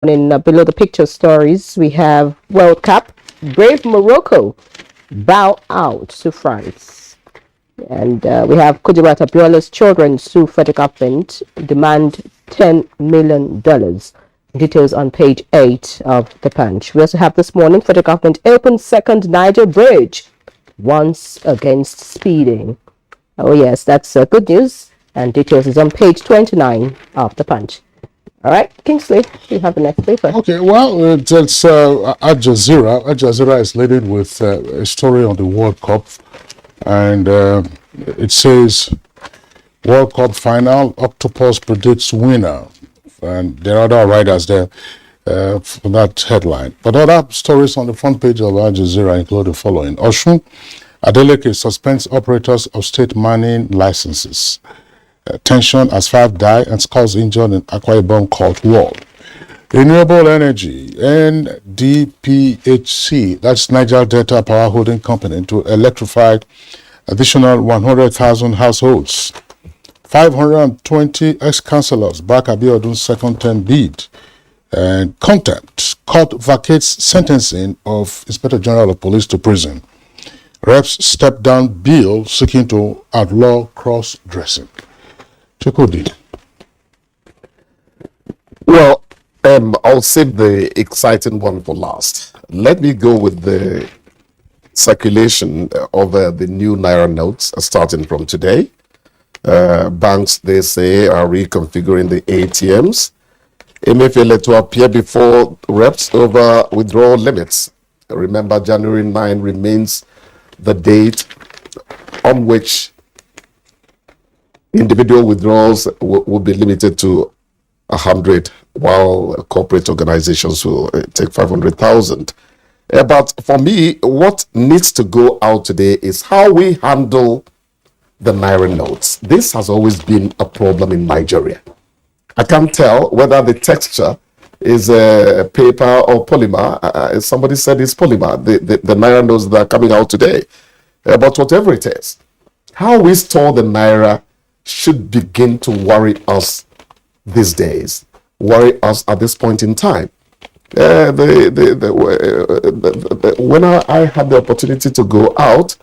In below the picture stories, we have World Cup, brave Morocco bow out to France. And we have Kudirat Abiola's children sue federal government, demand $10 million. Details on page 8 of the Punch. We also have this morning, federal government opens second Niger bridge, once against speeding. Oh yes, that's good news. And details is on page 29 of the Punch. All right, Kingsley, you have the next paper. Okay, well, it's Al Jazeera. Al Jazeera is leading with a story on the World Cup, and it says World Cup final, Octopus predicts winner, and there are other writers there for that headline. But other stories on the front page of Al Jazeera include the following: Oshun Adeleke suspends operators of state mining licenses. Tension as 5 die and scores injured in Akwa Ibom court war. Renewable energy, NDPHC, that's Niger Delta Power Holding Company, to electrify additional 100,000 households. 520 ex-councillors back Abiodun's second term bid. And contempt, court vacates sentencing of Inspector General of Police to prison. Reps step down bill seeking to outlaw cross-dressing. Chukudi. Well, I'll save the exciting one for last. Let me go with the circulation of the new Naira notes starting from today. Banks, they say, are reconfiguring the ATMs. Emefiele to appear before reps over withdrawal limits. Remember, January 9 remains the date on which individual withdrawals will be limited to 100, while corporate organizations will take 500,000. But for me, what needs to go out today is how we handle the Naira notes. This has always been a problem in Nigeria. I can't tell whether the texture is paper or polymer. Somebody said it's polymer, the Naira notes that are coming out today. But whatever it is, how we store the Naira should begin to worry us these days, worry us at this point in time. When I had the opportunity to go out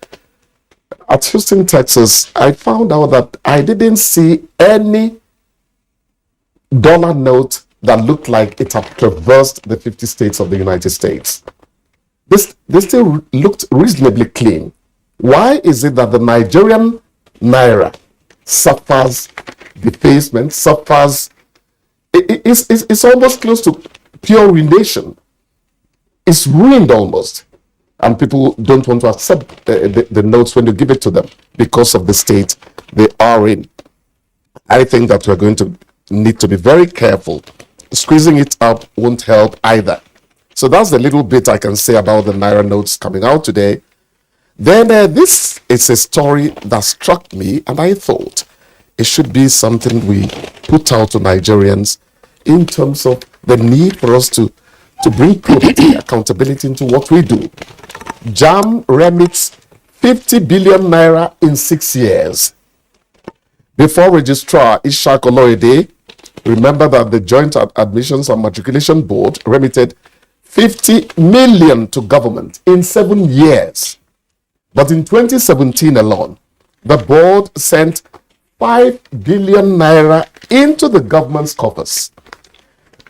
at Houston, Texas, I found out that I didn't see any dollar note that looked like it had traversed the 50 states of the United States. They still looked reasonably clean. Why is it that the Nigerian Naira suffers defacement, suffers, it's almost close to pure ruination. It's ruined almost. And people don't want to accept the notes when you give it to them because of the state they are in. I think that we're going to need to be very careful. Squeezing it up won't help either. So that's the little bit I can say about the Naira notes coming out today. Then this is a story that struck me, and I thought it should be something we put out to Nigerians in terms of the need for us to bring probity, accountability into what we do. JAM remits 50 billion naira in 6 years. Before Registrar Ishak Oloyede, remember that the Joint Admissions and Matriculation Board remitted 50 million to government in 7 years. But in 2017 alone, the board sent 5 billion naira into the government's coffers.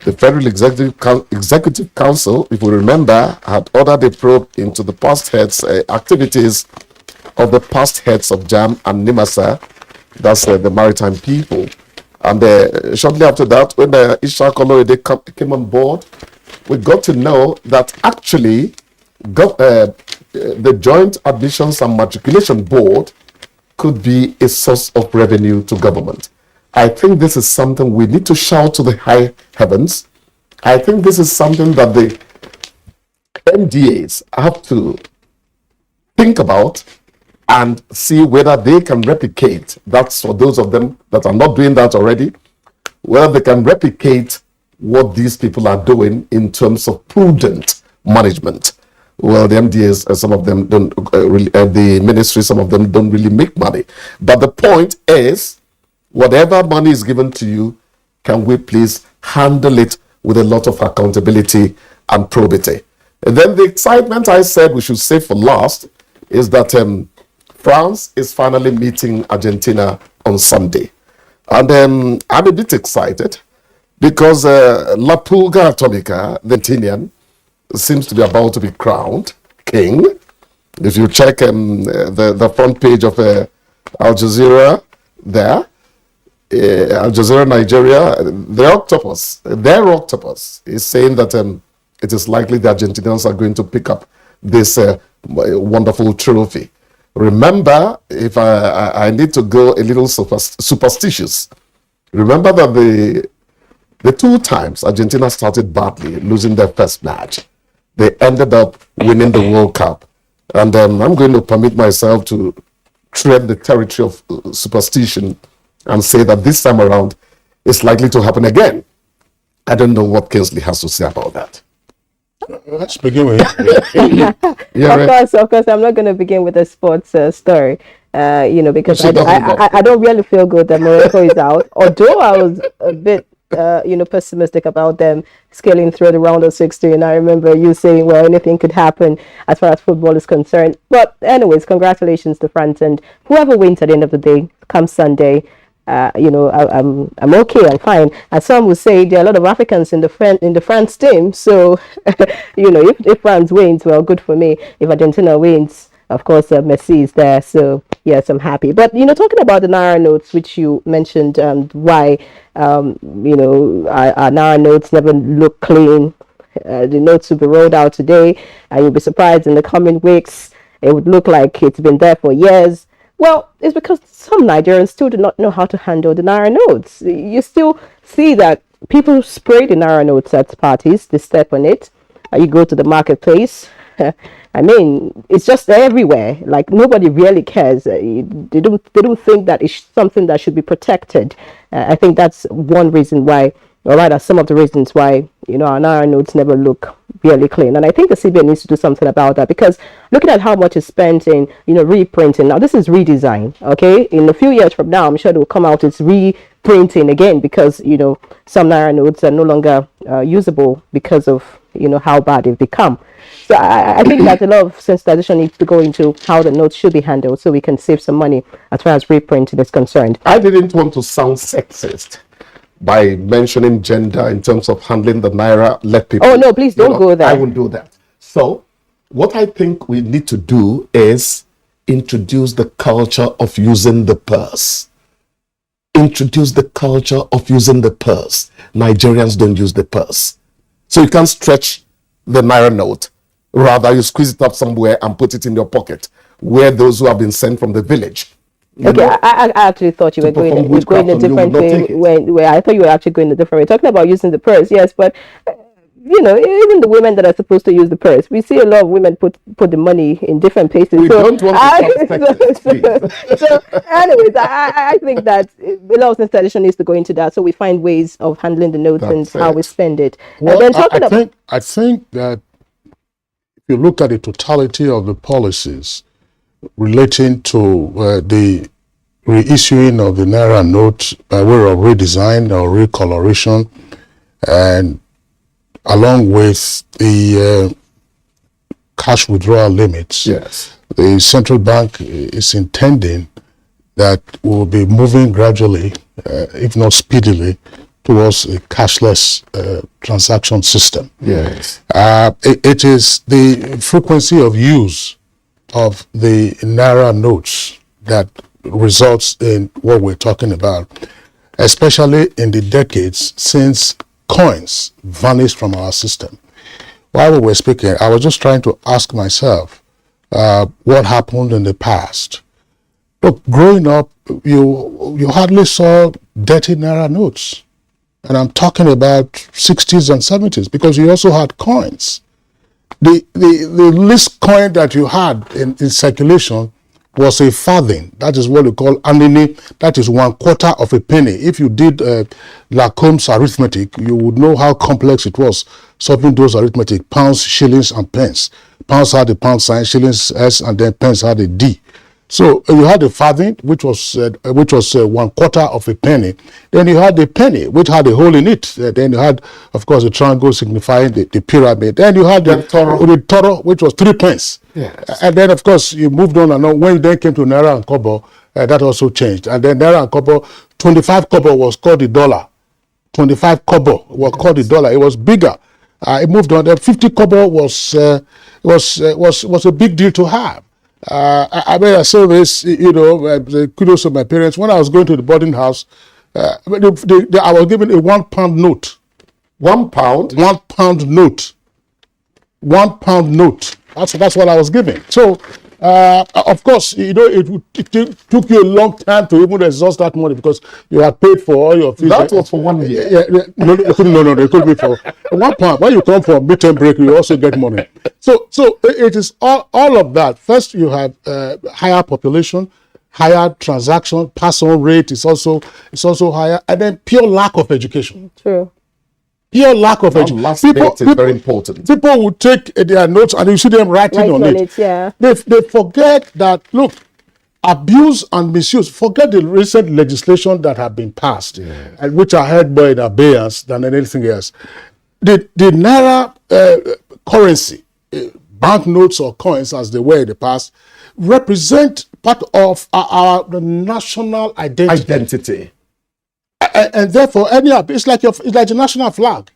The Federal Executive Council, if we remember, had ordered a probe into the past heads' activities of the past heads of JAM and NIMASA, that's the maritime people. And shortly after that, when Ishak Oloyede came on board, we got to know that actually the Joint Admissions and Matriculation Board could be a source of revenue to government. I think this is something we need to shout to the high heavens. I think this is something that the MDAs have to think about and see whether they can replicate. That's for those of them that are not doing that already, whether they can replicate what these people are doing in terms of prudent management. Well, the MDAs, some of them don't really, the ministry, some of them don't really make money. But the point is, whatever money is given to you, can we please handle it with a lot of accountability and probity. And then the excitement I said we should save for last is that France is finally meeting Argentina on Sunday. And I'm a bit excited because La Pulga Atomica, the Argentinian, seems to be about to be crowned king. If you check the front page of Al Jazeera there, Al Jazeera Nigeria, their octopus is saying that it is likely the Argentinians are going to pick up this wonderful trophy. Remember, if I need to go a little superstitious, remember that the two times Argentina started badly, losing their first match, they ended up winning the World Cup. And I'm going to permit myself to tread the territory of superstition and say that this time around it's likely to happen again. I don't know what Kingsley has to say about that. Let's begin with Of course, I'm not going to begin with a sports story, because I don't really feel good that Morocco is out. Although I was a bit, pessimistic about them scaling through the round of 16. I remember you saying, well, anything could happen as far as football is concerned. But anyways, congratulations to France, and whoever wins at the end of the day, come Sunday, I'm okay, I'm fine. As some would say, there are a lot of Africans in the France team. So, if France wins, well, good for me. If Argentina wins, of course, Messi is there. So, yes, I'm happy. But, talking about the Naira notes, which you mentioned, why, our Naira notes never look clean. The notes will be rolled out today, and you'll be surprised in the coming weeks. It would look like it's been there for years. Well, it's because some Nigerians still do not know how to handle the Naira notes. You still see that people spray the Naira notes at parties, they step on it. You go to the marketplace. I mean, it's just everywhere. Like, nobody really cares. They don't think that it's something that should be protected. I think that's one reason why, or rather, some of the reasons why, our Naira notes never look really clean. And I think the CBN needs to do something about that, because looking at how much is spent in, reprinting. Now, this is redesign, okay? In a few years from now, I'm sure it will come out, it's reprinting again, because, some Naira notes are no longer usable because of, how bad they've become. So I think that a lot of sensitization needs to go into how the notes should be handled so we can save some money as far as reprinting is concerned. I didn't want to sound sexist by mentioning gender in terms of handling the Naira. Let people... Oh, no, please don't go there. I won't do that. So, what I think we need to do is introduce the culture of using the purse. Introduce the culture of using the purse. Nigerians don't use the purse. So you can't stretch the Naira note. Rather, you squeeze it up somewhere and put it in your pocket, where those who have been sent from the village. I actually thought you were going a different way. Where I thought you were actually going a different way. Talking about using the purse, yes, but even the women that are supposed to use the purse, we see a lot of women put the money in different places. We don't want to so anyways, I think that a lot of sensitization needs to go into that, so we find ways of handling the notes and how we spend it. Well, and then I think that if you look at the totality of the policies relating to the reissuing of the Naira note by way of redesign or recoloration, and along with the cash withdrawal limits, yes, the central bank is intending that we'll be moving gradually, if not speedily, towards a cashless transaction system. Yes. It is the frequency of use of the Naira notes that results in what we're talking about, especially in the decades since coins vanished from our system. While we were speaking, I was just trying to ask myself what happened in the past. Look, growing up, you hardly saw dirty Naira notes. And I'm talking about 60s and 70s, because you also had coins. The least coin that you had in circulation was a farthing. That is what we call anini. That is 1/4 of a penny. If you did Lacombe's arithmetic, you would know how complex it was solving those arithmetic: pounds, shillings, and pence. Pounds had a pound sign, shillings S, and then pence had a D. So you had the farthing, which was 1/4 of a penny. Then you had the penny, which had a hole in it. Then you had, of course, the triangle signifying the pyramid. Then you had the toro, which was 3 pence. Yes. And then, of course, you moved on and on. When you then came to naira and kobo, that also changed. And then naira and kobo, 25 kobo was called the dollar. 25 kobo was called the dollar. It was bigger. It moved on. Then 50 kobo was a big deal to have. I mean, I say this, kudos to my parents. When I was going to the boarding house, I was given a £1 note. £1? £1 note. £1 note. That's what I was given. So, of course, it took you a long time to even exhaust that money because you had paid for all your fees. That was for 1 year. Yeah, no, it could be for £1. When you come for a midterm break, you also get money. So it is all of that. First, you have higher population, higher transaction, pass-on rate is also higher, and then pure lack of education. True. Pure lack of education. Last bit is very important. People will take their notes and you see them writing on it. Yeah. They forget that, look, abuse and misuse, forget the recent legislation that have been passed, and which are held more in abeyance than anything else. The naira currency, banknotes or coins as they were in the past, represent part of our national identity. And therefore, it's like the national flag.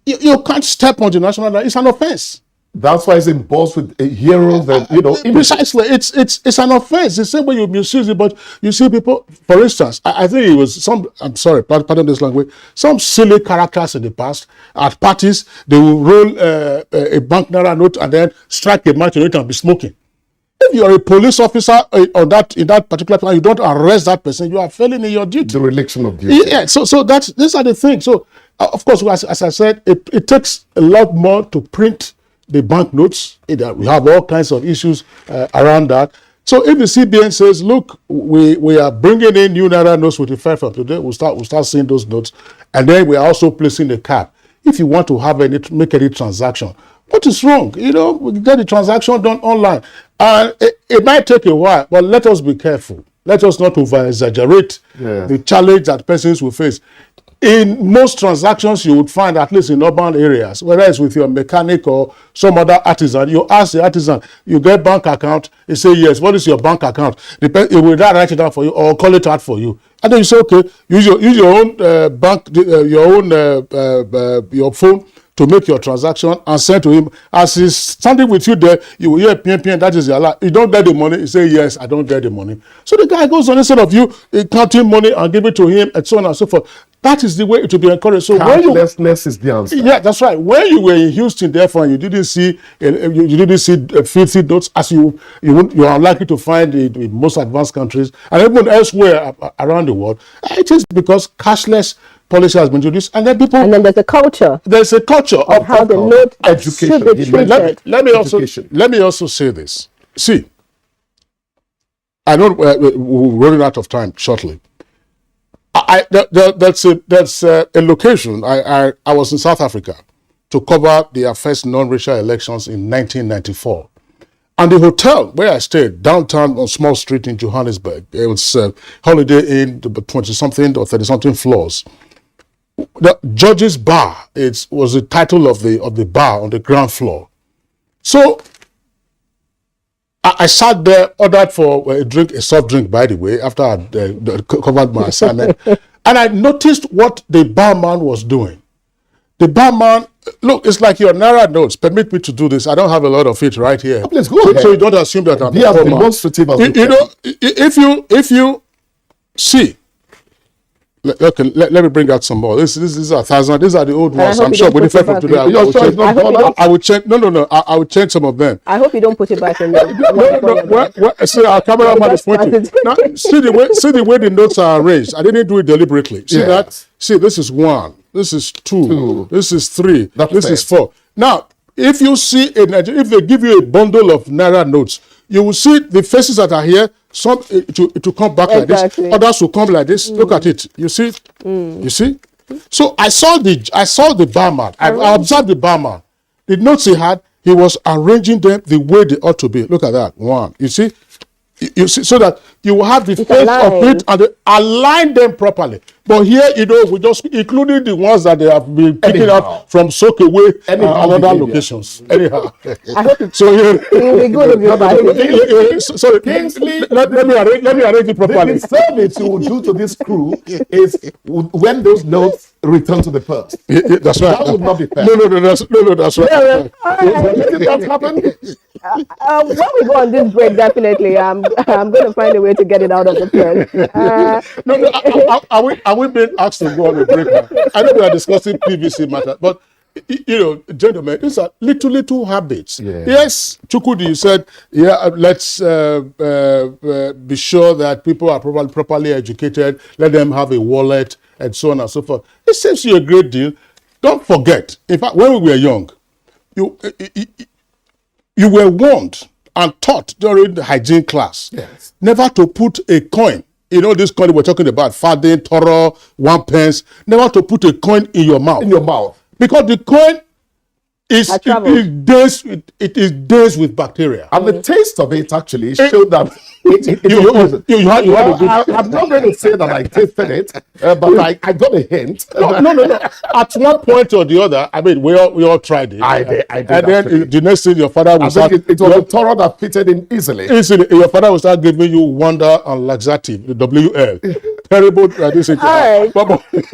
You can't step on the national flag. It's an offense. That's why it's embossed with heroes and Precisely, it's an offense. The same way you misuse it, but you see people. For instance, I think it was some. I'm sorry, pardon this language. Some silly characters in the past at parties, they will roll a bank naira note and then strike a match on it and be smoking. If you are a police officer in that particular plan, you don't arrest that person, you are failing in your duty. The religion of duty. Yeah, so these are the things. So, of course, as I said, it takes a lot more to print the banknotes. We have all kinds of issues around that. So if the CBN says, look, we are bringing in new naira notes with effect from today, we'll start seeing those notes. And then we are also placing a cap. If you want to make any transaction, what is wrong? We get the transaction done online. And it might take a while, but let us be careful. Let us not over-exaggerate the challenge that persons will face. In most transactions, you would find, at least in urban areas, whether it's with your mechanic or some other artisan, you ask the artisan, you get bank account, he say yes. What is your bank account? It will write it down for you or call it out for you. And then you say, okay, use your own your phone to make your transaction and send to him. As he's standing with you there, you will hear pin, that is the alert. You don't get the money, you say, yes, I don't get the money. So the guy goes on, instead of you counting money and give it to him and so on and so forth. That is the way it will be encouraged. So cashlessness is the answer. Yeah, that's right. When you were in Houston, therefore, you didn't see filthy notes, as you are unlikely to find in most advanced countries and even elsewhere around the world. It is because cashless policy has been introduced, and then there's a culture. There's a culture of how the note education. Should be treated. Let me also say this. See, I know we're running out of time shortly. That's a location. I was in South Africa to cover their first non-racial elections in 1994. And the hotel where I stayed, downtown on Small Street in Johannesburg, it was Holiday Inn, 20-something or 30-something floors. The Judge's Bar, it was the title of the bar on the ground floor. So I sat there, ordered for a soft drink, by the way, after I covered my assignment. And I noticed what the barman was doing. The barman, look, it's like your naira notes. Permit me to do this. I don't have a lot of it right here. Please go ahead. So you don't assume that I'm a demonstrative. If you see, let me bring out some more. This is 1,000. These are the old ones. I'm sure with the effect from today, I will change. No. I will change some of them. I hope you don't put it back in there. See, our cameraman is pointing. Now, see the way the notes are arranged. I didn't do it deliberately. See that? See, this is 1. This is 2. This is 3. This is 4. Now, if you see if they give you a bundle of naira notes, you will see the faces that are here. Some to come back like this. Others will come like this. Look at it. You see? You see? So I saw the barman. I observed the barman. The notes he had, he was arranging them the way they ought to be. Look at that. 1. You see? You see, so that you will have the It's face of aligned. it and align them properly. But here, we just, including the ones that they have been picking up from soak away and other locations. Anyhow. I hope it So will be good if you buy. sorry, Kingsley, let me arrange it properly. the service you will do to this crew is when those notes return to the purse. That's right. That would not be fair. No, that's right. All right. Did that happen? When we go on this break, definitely, I'm going to find a way to get it out of the press. Are we being asked to go on a break now? I know we are discussing PVC matter, but gentlemen, these are little habits. Yeah. Yes, Chukwudi, you said, let's be sure that people are properly educated, let them have a wallet, and so on and so forth. It saves you a great deal. Don't forget, in fact, when we were young, you were warned and taught during the hygiene class never to put a coin. This coin we're talking about, farthing, toro, 1 pence, never to put a coin in your mouth. Because the coin is days with bacteria. And the taste of it actually showed that I'm not going to say that I tasted it, but I got a hint. No. At one point or the other, I mean, we all tried it. I did. And then the next thing your father will start. It was a Toro that fitted in easily. Your father will start giving you Wonder and Laxative, the WL. Terrible. All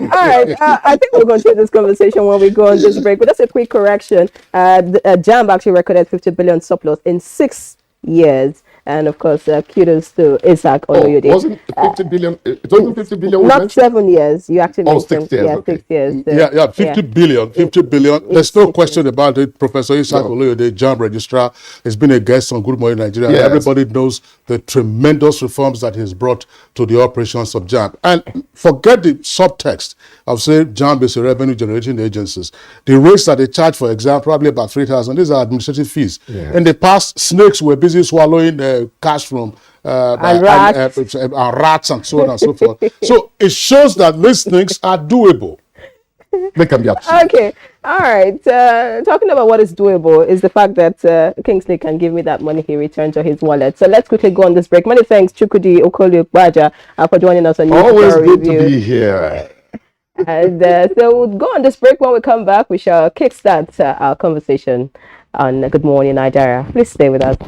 right. I think we're going to take this conversation when we go on this break. But that's a quick correction. JAMB actually recorded 50 billion surplus in 6 years. And of course, kudos to Isaac Oloyede. Wasn't 50 billion? It wasn't 50 billion. Not 7 years. You actually mentioned 6 years. Yeah, Okay. 6 years. 50 billion. 50 billion. There's no question about it. Professor Isaac Oloyede, JAMB registrar, has been a guest on Good Morning Nigeria. Yes. Everybody knows the tremendous reforms that he's brought to the operations of JAMB. And forget the subtext of saying JAMB is a revenue generating agencies. The rates that they charge, for example, probably about 3,000. These are administrative fees. Yeah. In the past, snakes were busy swallowing cash from And rats. and rats and so on and so forth. So it shows that these things are doable. They can be achieved. Okay. All right. Talking about what is doable is the fact that Kingsley can give me that money he returned to his wallet. So let's quickly go on this break. Many thanks, Chukwudi Okoli-Ukpaja, for joining us on Always News good Review. to be here. And so we'll go on this break. When we come back, we shall kickstart our conversation on Good Morning Nigeria. Please stay with us.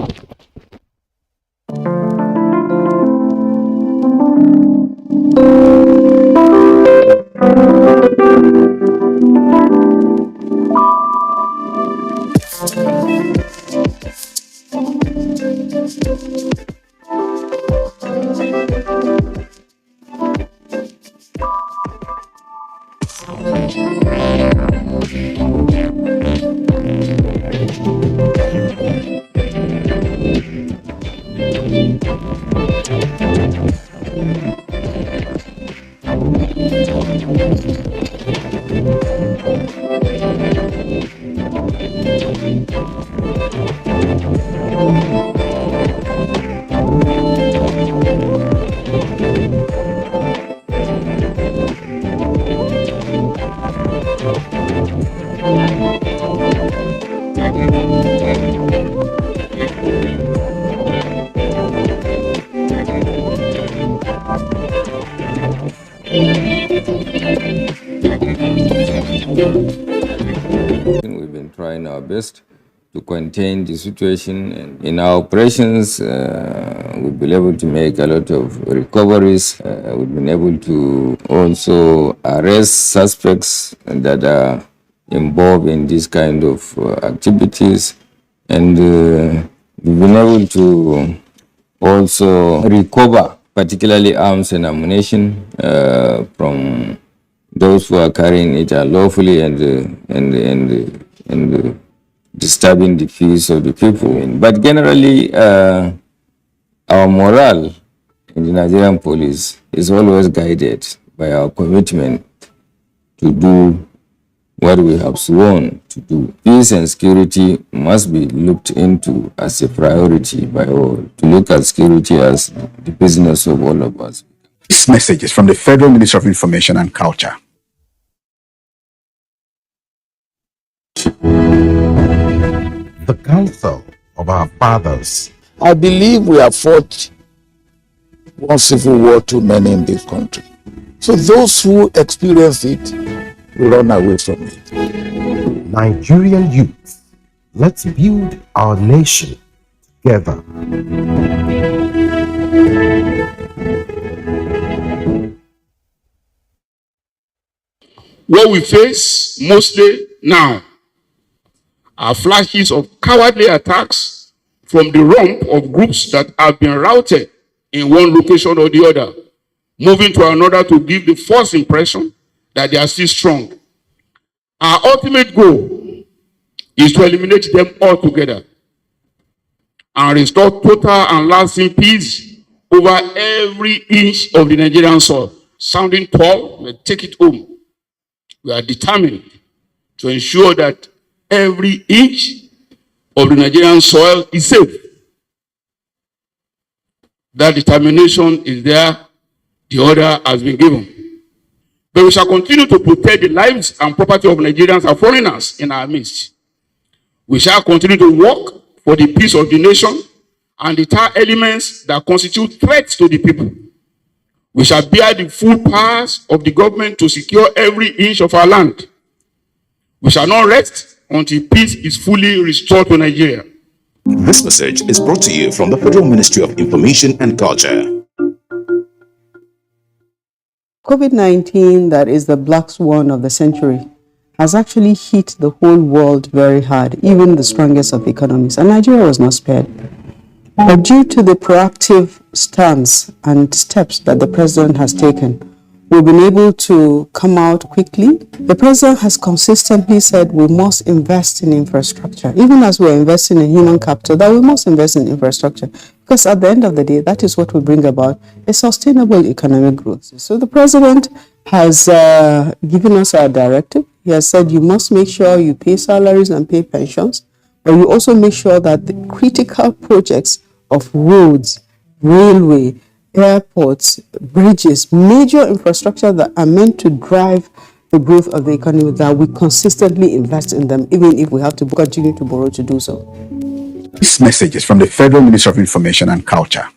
We've been trying our best to contain the situation, and in our operations, we've been able to make a lot of recoveries. We've been able to also arrest suspects that are involved in this kind of activities, and we've been able to also recover particularly arms and ammunition from those who are carrying it unlawfully and disturbing the peace of the people. But generally, our morale in the Nigerian police is always guided by our commitment to do what we have sworn to do. Peace and security must be looked into as a priority by all, to look at security as the business of all of us. This message is from the Federal Ministry of Information and Culture. The counsel of our fathers. I believe we have fought one civil war too many in this country. So those who experience it will run away from it. Nigerian youth, let's build our nation together. What we face mostly now are flashes of cowardly attacks from the rump of groups that have been routed in one location or the other, moving to another to give the false impression that they are still strong. Our ultimate goal is to eliminate them altogether and restore total and lasting peace over every inch of the Nigerian soil. Sounding tall, we take it home. We are determined to ensure that every inch of the Nigerian soil is safe. That determination is there. The order has been given. But we shall continue to protect the lives and property of Nigerians and foreigners in our midst. We shall continue to work for the peace of the nation and deter elements that constitute threats to the people. We shall bear the full powers of the government to secure every inch of our land. We shall not rest until peace is fully restored to Nigeria. This message is brought to you from the Federal Ministry of Information and Culture. COVID-19, that is the black swan of the century, has actually hit the whole world very hard, even the strongest of economies, and Nigeria was not spared. But due to the proactive stance and steps that the president has taken, we've been able to come out quickly. The president has consistently said we must invest in infrastructure, even as we're investing in human capital, that we must invest in infrastructure, because at the end of the day, that is what will bring about a sustainable economic growth. So the president has given us our directive. He has said you must make sure you pay salaries and pay pensions, but you also make sure that the critical projects of roads, railway, airports, bridges, major infrastructure that are meant to drive the growth of the economy, that we consistently invest in them, even if we have to continue to borrow to do so. This message is from the Federal Ministry of Information and Culture.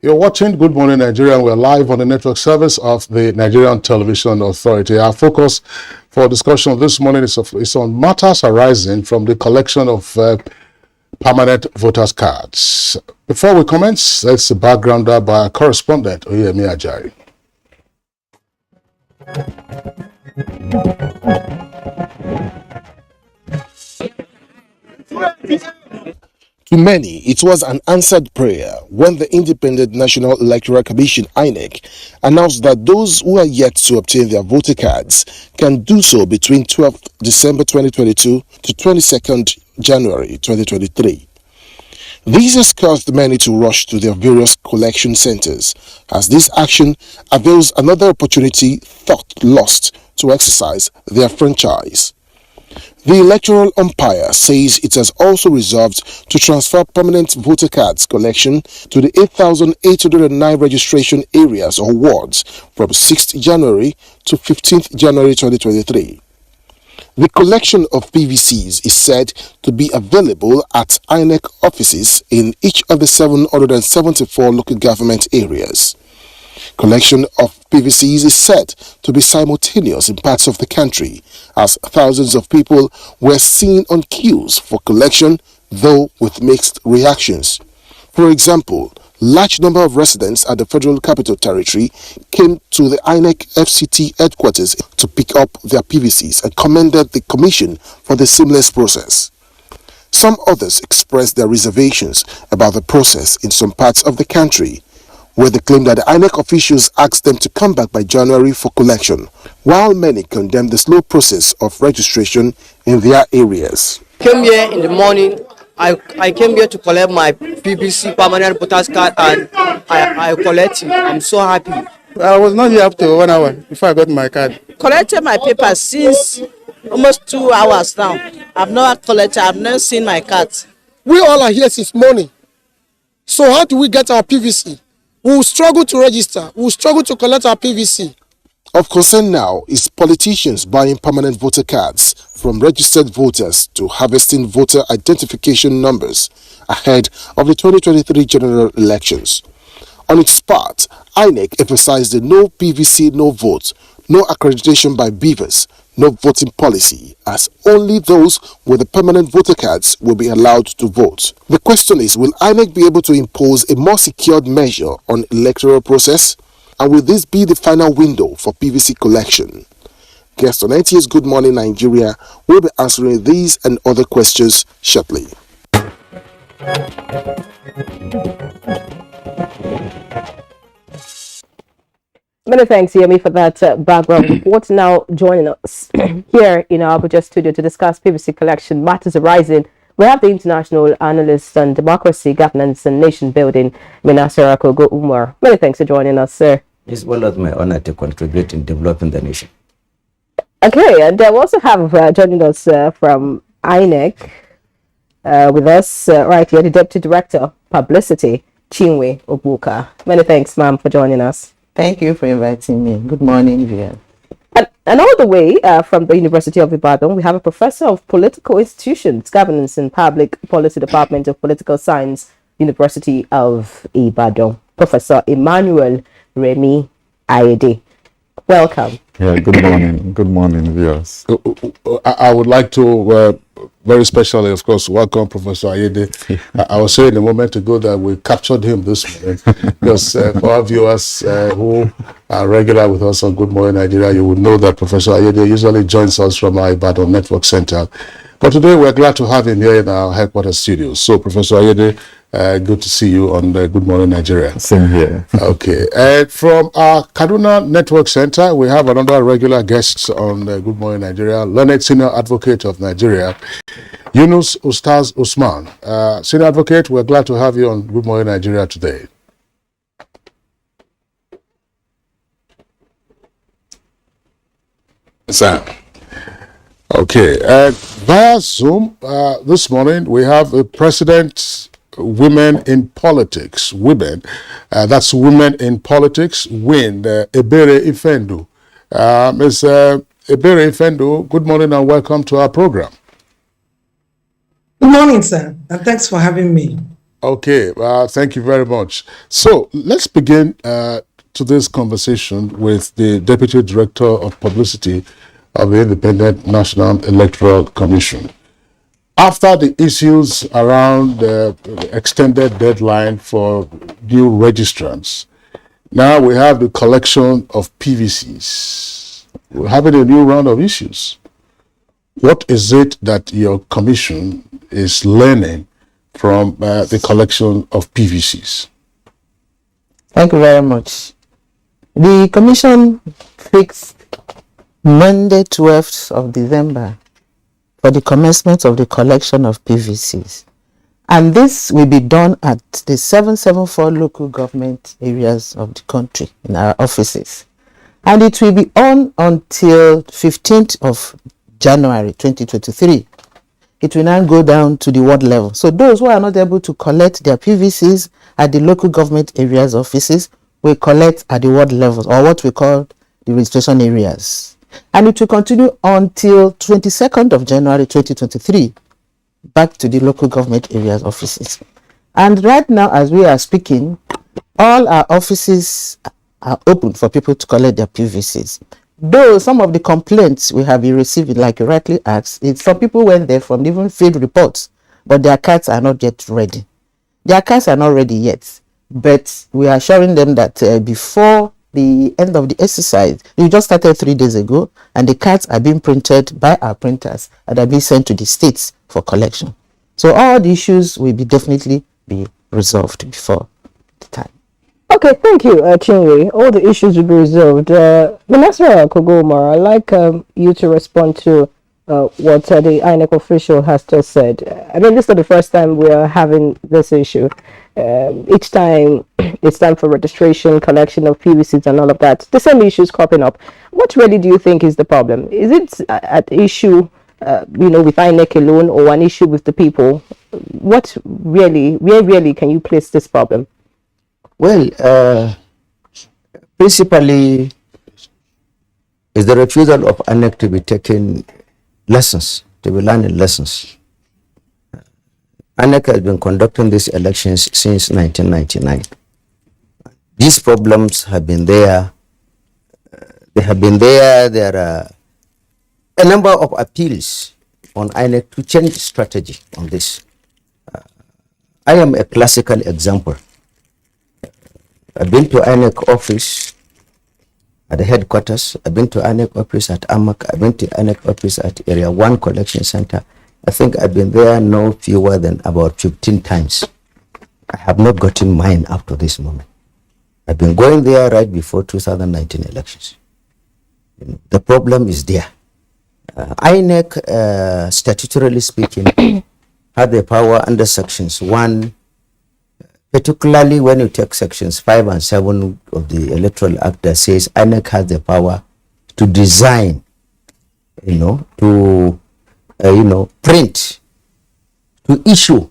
You're watching Good Morning Nigeria. We're live on the network service of the Nigerian Television Authority. Our focus for discussion this morning is on matters arising from the collection of permanent voters' cards. Before we commence, let's see backgrounder by our correspondent, Oyemi Ajayi. To many, it was an answered prayer when the Independent National Electoral Commission (INEC) announced that those who are yet to obtain their voter cards can do so between 12th December 2022 to 22nd January 2023. This has caused many to rush to their various collection centers, as this action avails another opportunity thought lost to exercise their franchise. The electoral umpire says it has also resolved to transfer permanent voter cards collection to the 8,809 registration areas or wards from 6th January to 15th January 2023. The collection of PVCs is said to be available at INEC offices in each of the 774 local government areas. Collection of PVCs is said to be simultaneous in parts of the country, as thousands of people were seen on queues for collection, though with mixed reactions. For example, large number of residents at the Federal Capital Territory came to the INEC FCT headquarters to pick up their PVCs and commended the Commission for the seamless process. Some others expressed their reservations about the process in some parts of the country, where they claim that the INEC officials asked them to come back by January for collection, while many condemned the slow process of registration in their areas. Came here in the morning. I came here to collect my PVC permanent voters card, and I collected. I'm so happy. I was not here up to 1 hour before I got my card. Collected my papers since almost 2 hours now. I've not collected. I've not seen my card. We all are here since morning. So how do we get our PVC? We will struggle to register. We will struggle to collect our PVC. Of concern now is politicians buying permanent voter cards from registered voters to harvesting voter identification numbers ahead of the 2023 general elections. On its part, INEC emphasized the no PVC, no vote, no accreditation by beavers, no voting policy, as only those with the permanent voter cards will be allowed to vote. The question is, will INEC be able to impose a more secured measure on electoral process? And will this be the final window for PVC collection? Guests on NTA's Good Morning Nigeria will be answering these and other questions shortly. Many thanks, Yemi, for that background report. Now joining us here in our Abuja studio to discuss PVC collection matters arising, we have the international analyst on democracy, governance, and nation building, Minasara Kogo Umar. Many thanks for joining us, sir. It's well as my honor to contribute in developing the nation. Okay, and we also have joining us from INEC with us right here, the Deputy Director, Publicity, Chinwe Obuka. Many thanks, ma'am, for joining us. Thank you for inviting me. Good morning, Vivian. And all the way from the University of Ibadan, we have a professor of political institutions, governance and public policy department of political science, University of Ibadan, Professor Emmanuel Remy Ayede. Welcome. Yeah, good morning. Good morning, viewers. I would like to very specially, of course, welcome Professor Ayede. I was saying a moment ago that we captured him this morning because for our viewers who are regular with us on Good Morning Nigeria, you would know that Professor Ayede usually joins us from our Ibadan Network Center. But today we're glad to have him here in our headquarters studios. So, Professor Ayede, good to see you on Good Morning Nigeria. Same here. Okay. From our Kaduna Network Center, we have another regular guest on Good Morning Nigeria, learned senior advocate of Nigeria, Yunus Ustaz Usman. Senior advocate, we're glad to have you on Good Morning Nigeria today. Sir. Okay. Via Zoom, this morning, we have a president, Women in Politics, women. That's Women in Politics, WIN, Ebere Ifendu. Ms. Ebere Ifendu, good morning and welcome to our program. Good morning, sir, and thanks for having me. Okay, thank you very much. So let's begin today's conversation with the Deputy Director of Publicity of the Independent National Electoral Commission. After the issues around the extended deadline for new registrants, now we have the collection of PVCs. We're having a new round of issues. What is it that your commission is learning from the collection of PVCs? Thank you very much. The commission fixed Monday, 12th of December for the commencement of the collection of PVCs. And this will be done at the 774 local government areas of the country in our offices. And it will be on until 15th of January 2023. It will now go down to the ward level. So those who are not able to collect their PVCs at the local government areas offices will collect at the ward levels, or what we call the registration areas. And it will continue until 22nd of January 2023, back to the local government areas offices. And right now, as we are speaking, all our offices are open for people to collect their PVCs. Though some of the complaints we have been receiving, like you rightly asked, it's some people went there from even field reports, but their cards are not yet ready. Their cards are not ready yet, but we are assuring them that before the end of the exercise, we just started 3 days ago, and the cards are being printed by our printers and are being sent to the states for collection. So all the issues will definitely be resolved before the time. Okay, thank you, Chinwe. All the issues will be resolved. Minister Kogomar, I'd like you to respond to what the INEC official has just said. I mean, this is not the first time we are having this issue. Each time it's time for registration, collection of PVCs and all of that, the same issues cropping up. What really do you think is the problem? Is it an issue, with INEC alone, or an issue with the people? Where really can you place this problem? Well, principally, is the refusal of INEC to be taken lessons, to be learning lessons. INEC has been conducting these elections since 1999. These problems have been there. They have been there. There are a number of appeals on INEC to change strategy on this. I am a classical example. I've been to INEC office at the headquarters. I've been to INEC office at AMAC. I've been to INEC office at Area 1 Collection Center. I think I've been there no fewer than about 15 times. I have not gotten mine up to this moment. I've been going there right before 2019 elections. The problem is there. INEC, statutorily speaking, had the power under sections 1, particularly when you take sections 5 and 7 of the Electoral Act that says INEC has the power to design, to print, to issue,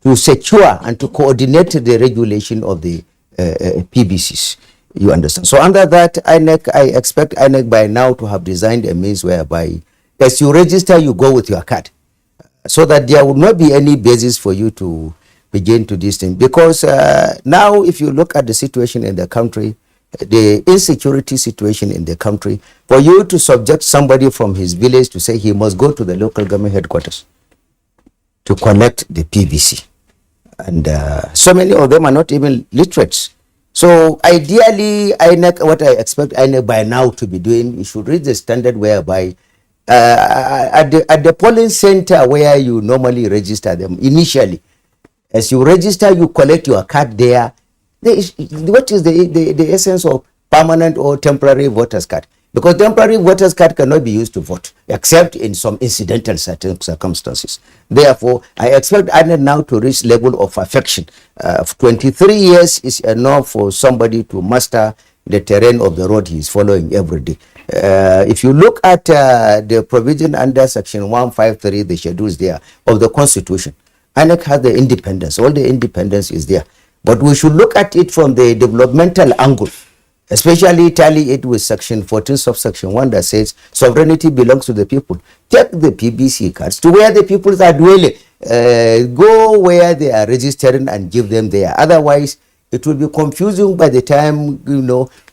to secure and to coordinate the regulation of the PBCs. You understand? So under that, INEC, I expect INEC by now to have designed a means whereby as you register, you go with your card, so that there would not be any basis for you to begin to this thing. Because now, if you look at the situation in the country, the insecurity situation in the country, for you to subject somebody from his village to say he must go to the local government headquarters to collect the PVC. And so many of them are not even literate. So ideally, INEC, what I expect INEC by now to be doing, it should reach the standard whereby at the polling center where you normally register them initially, as you register, you collect your card there. What is the essence of permanent or temporary voters card? Because temporary voters card cannot be used to vote, except in some incidental certain circumstances. Therefore, I expect INEC now to reach level of affection. 23 years is enough for somebody to master the terrain of the road he is following every day. If you look at the provision under section 153, the schedules there of the Constitution, INEC has the independence. All the independence is there. But we should look at it from the developmental angle, especially tally it with section 14 subsection 1 that says sovereignty belongs to the people. Take the PBC cards to where the people are dwelling. Go where they are registering and give them there. Otherwise, it will be confusing by the time,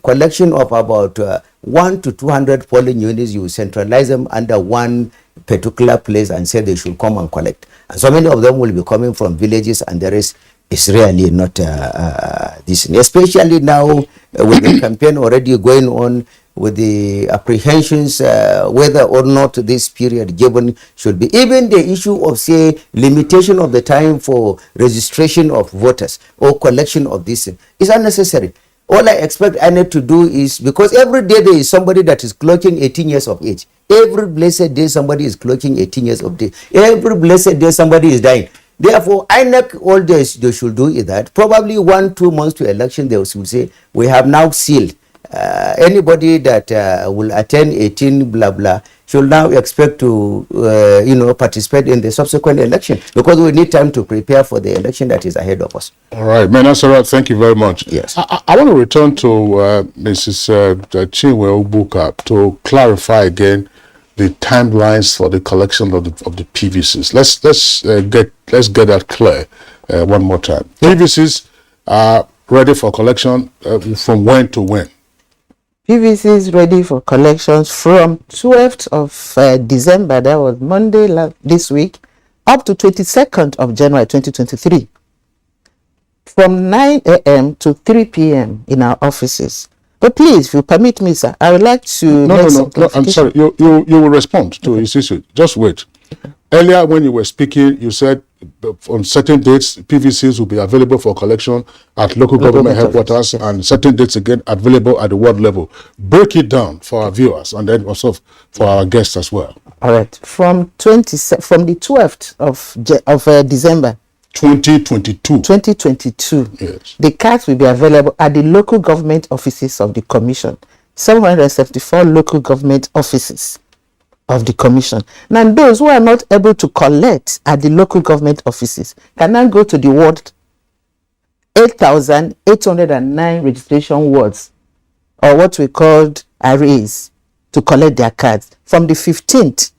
collection of about 1 to 200 polling units, you centralize them under one particular place and say they should come and collect. And so many of them will be coming from villages, and the rest is really not this. Especially now with the campaign already going on, with the apprehensions whether or not this period given should be, even the issue of, say, limitation of the time for registration of voters or collection of this is unnecessary. All I expect INEC to do is, because every day there is somebody that is clocking 18 years of age. Every blessed day somebody is clocking 18 years of age. Every blessed day somebody is dying. Therefore, INEC, all they should do is that probably 1-2 months to election, they will say, we have now sealed. Anybody that will attend 18 blah blah should now expect to participate in the subsequent election, because we need time to prepare for the election that is ahead of us. All right, Menasara, thank you very much. Yes. I want to return to Mrs. Chinwe Obuka to clarify again the timelines for the collection of the PVCs. Let's get that clear one more time. PVCs are ready for collection from when to when? PVC is ready for collections from 12th of December, that was Monday this week, up to 22nd of January 2023. From 9 a.m. to 3 p.m. in our offices. But please, if you permit me, sir, I would like to... No, I'm sorry. You will respond to his issue. Just wait. Earlier, when you were speaking, you said on certain dates, PVCs will be available for collection at local government headquarters, and certain dates again available at the ward level. Break it down for our viewers and then also for our guests as well. All right. From the 12th of December 2022. Yes. The cards will be available at the local government offices of the Commission. 774 local government offices of the Commission. Now, those who are not able to collect at the local government offices can now go to the ward 8,809 registration wards, or what we called arrays, to collect their cards from the 15th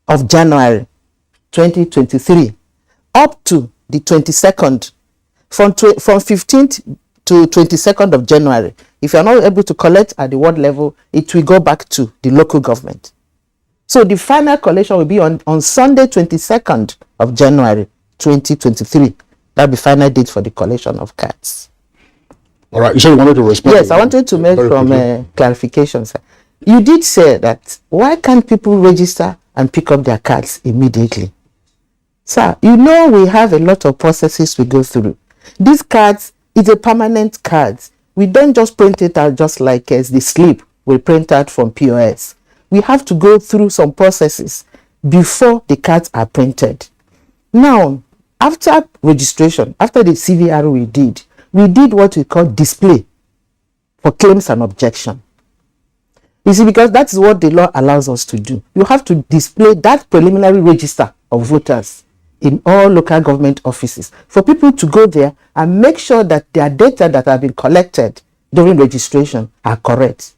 of January 2023 up to the 22nd, from 15th to 22nd of January. If you are not able to collect at the ward level, it will go back to the local government. So the final collection will be on Sunday, 22nd of January 2023. That'll be final date for the collection of cards. All right, you said you wanted to respond. Yes, I wanted to make some clarifications. Sir. You did say that why can't people register and pick up their cards immediately? Sir, you know we have a lot of processes we go through. These cards is a permanent card. We don't just print it out just like as the slip we print out from POS. We have to go through some processes before the cards are printed. Now, after registration, after the CVR we did what we call display for claims and objection. You see, because that is what the law allows us to do. You have to display that preliminary register of voters in all local government offices for people to go there and make sure that their data that have been collected during registration are correct.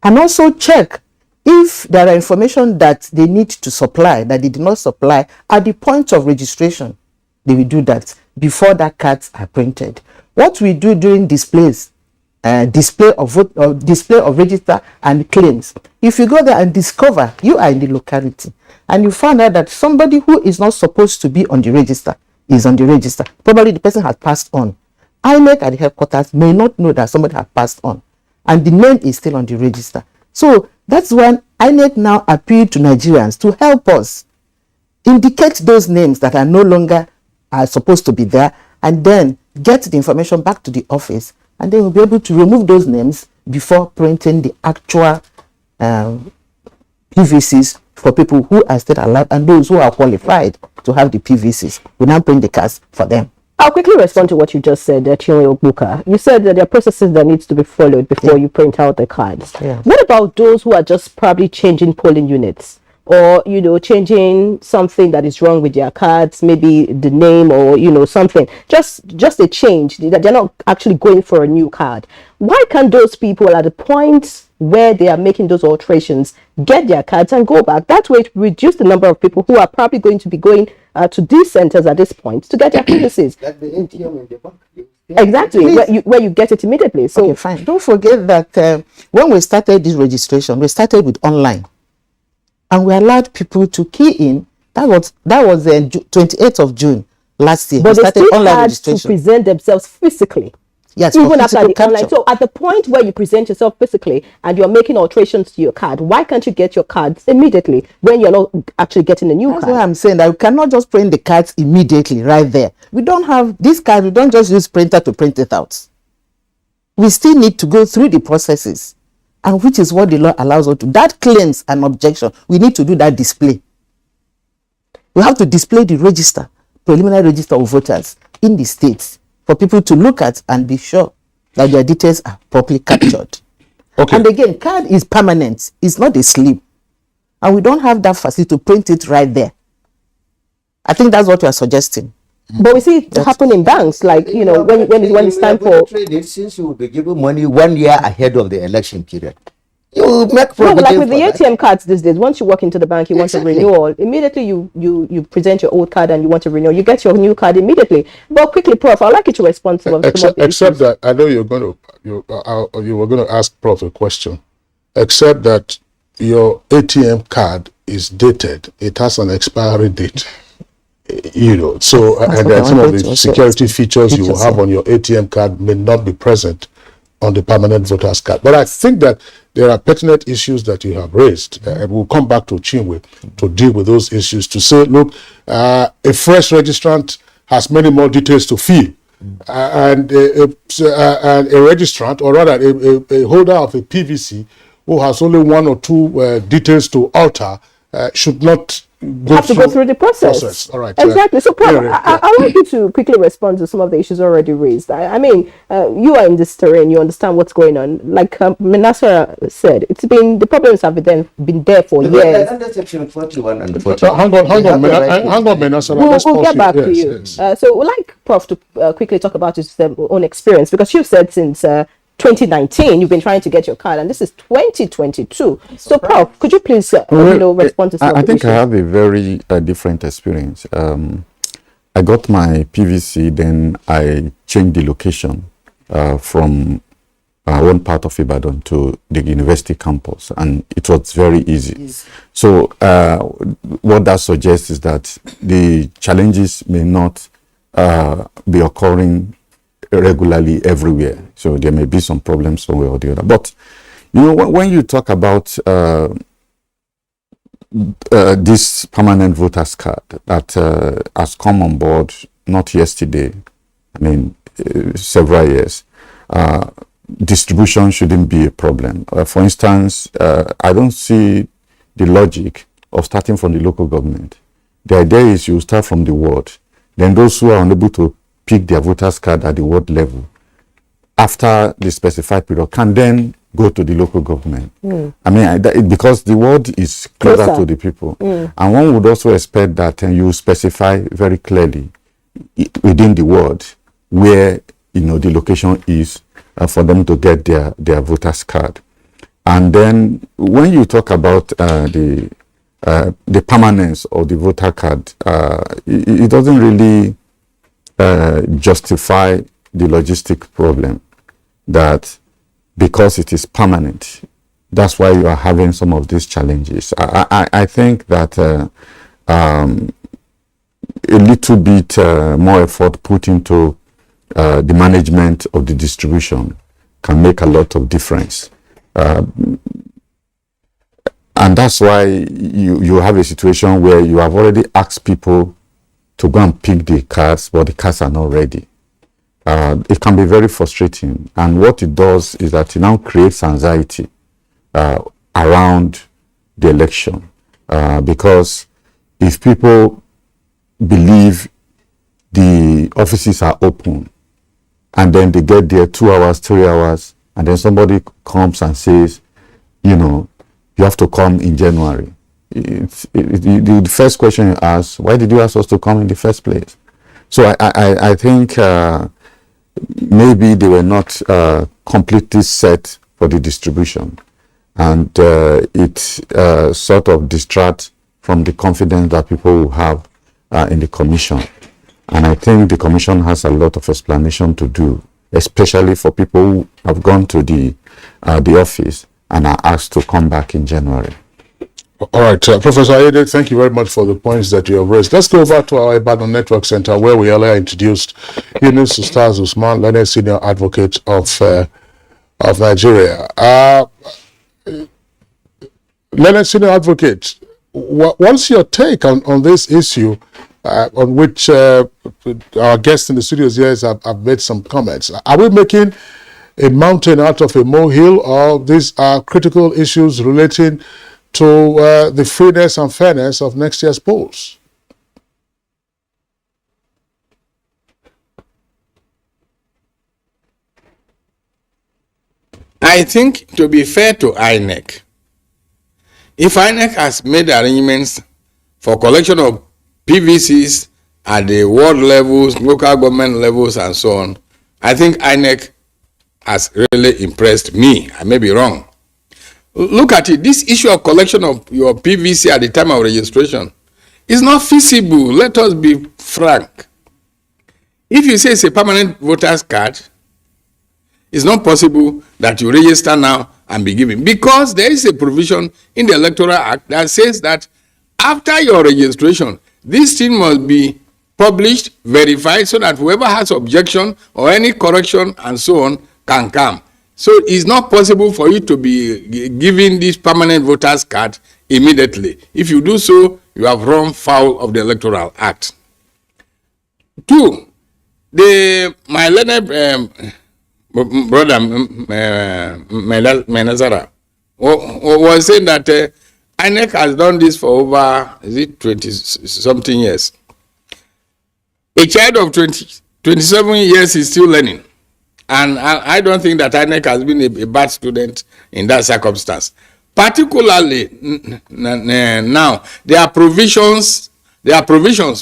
And also check if there are information that they need to supply that they did not supply at the point of registration. They will do that before that cards are printed. What we do during displays, display of register and claims, if you go there and discover you are in the locality and you find out that somebody who is not supposed to be on the register is on the register, probably the person has passed on. INEC at the headquarters may not know that somebody has passed on and the name is still on the register. So that's when INEC now appealed to Nigerians to help us indicate those names that are no longer supposed to be there, and then get the information back to the office, and then we'll be able to remove those names before printing the actual PVCs for people who are still alive and those who are qualified to have the PVCs. We now print the cards for them. I'll quickly respond to what you just said, Chinwe Ogbuka. You said that there are processes that needs to be followed before you print out the cards. Yeah. What about those who are just probably changing polling units? Or, changing something that is wrong with their cards, maybe the name or, something. Just a change, that they're not actually going for a new card. Why can't those people at the point where they are making those alterations get their cards and go back? That way it reduce the number of people who are probably going to be going to these centers at this point to get their PVCs. Like the NTA in the bank. Exactly, where you get it immediately. So okay, fine. Don't forget that when we started this registration, we started with online. And we allowed people to key in. That was 28th of June last year. But we they started still online had registration. to present themselves physically. Yes, even after the capture. online. So at the point where you present yourself physically and you're making alterations to your card, why can't you get your cards immediately when you're not actually getting a new That's card? what I'm saying, that we cannot just print the cards immediately right there. We don't have these cards. We don't just use printer to print it out. We still need to go through the processes, and which is what the law allows us to. That claims an objection. We need to do that display. We have to display the register, preliminary register of voters in the states for people to look at and be sure that their details are properly captured. Okay. And again, card is permanent. It's not a slip. And we don't have that facility to print it right there. I think that's what you are suggesting. But we see it happen in banks, like, when it's time for... Since you will be given money 1 year ahead of the election period, you make No, but like provision with the for ATM cards these days, once you walk into the bank, you want a renewal, immediately you present your old card and you want to renew, you get your new card immediately. But quickly, Prof, I'd like you to respond to some of the Except issues. that I know you were going to ask Prof a question. Except that your ATM card is dated; it has an expiry date. So and then some of the security features you will have on your ATM card may not be present on the permanent voter's card. But I think that there are pertinent issues that you have raised. We'll come back to Chinwe to deal with those issues, to say, look, a fresh registrant has many more details to fill. And a registrant, or rather a holder of a PVC who has only one or two details to alter should not go through the process. All right. Exactly. So, Prof, I'd like you to quickly respond to some of the issues already raised. I mean, you are in this terrain, you understand what's going on. Like Menasra said, the problems have been there for years. Under Section 41 and 42. Hang on, Menasra. We'll get back to you. So, we'd like Prof to quickly talk about his own experience, because you've said since 2019, you've been trying to get your card, and this is 2022. So, Prof, could you please, respond to some of the I think issues? I have a very different experience. I got my PVC, then I changed the location from one part of Ibadan to the university campus, and it was very easy. So what that suggests is that the challenges may not be occurring regularly everywhere. So there may be some problems somewhere or the other. But you know, when you talk about this permanent voters card that has come on board not yesterday, I mean several years, distribution shouldn't be a problem. For instance, I don't see the logic of starting from the local government. The idea is you start from the ward, then those who are unable to pick their voters card at the ward level after the specified period can then go to the local government. I mean, because the ward is closer to the people, and one would also expect that you specify very clearly within the ward where the location is for them to get their voters card. And then when you talk about the permanence of the voter card, it doesn't really justify the logistic problem that because it is permanent, that's why you are having some of these challenges. I think that a little bit more effort put into the management of the distribution can make a lot of difference. And that's why you have a situation where you have already asked people to go and pick the cards, but the cards are not ready. It can be very frustrating. And what it does is that it now creates anxiety around the election. Because if people believe the offices are open, and then they get there 2 hours, 3 hours, and then somebody comes and says, you have to come in January. The first question you ask, why did you ask us to come in the first place? So I think maybe they were not completely set for the distribution, and it sort of distracts from the confidence that people will have in the commission. And I think the commission has a lot of explanation to do, especially for people who have gone to the office and are asked to come back in January. All right, Professor Ayede, thank you very much for the points that you have raised. Let's go over to our Ibadan Network Center, where we earlier introduced Yunus Ustaz Usman, learned senior advocate of Nigeria. Learned senior advocate, what's your take on this issue, on which our guests in the studios here have made some comments? Are we making a mountain out of a molehill, or these are critical issues relating to the freeness and fairness of next year's polls? I think, to be fair to INEC, if INEC has made arrangements for collection of PVCs at the ward levels, local government levels, and so on, I think INEC has really impressed me. I may be wrong. Look at it. This issue of collection of your PVC at the time of registration is not feasible. Let us be frank. If you say it's a permanent voter's card, it's not possible that you register now and be given, because there is a provision in the Electoral Act that says that after your registration, this thing must be published, verified, so that whoever has objection or any correction and so on can come. So it's not possible for you to be given this permanent voter's card immediately. If you do so, you have run foul of the Electoral Act. Two, my learned brother Menazara was saying that INEC has done this for over 20-something years. A child of 27 years is still learning. And I don't think that INEC has been a bad student in that circumstance. Particularly now, there are provisions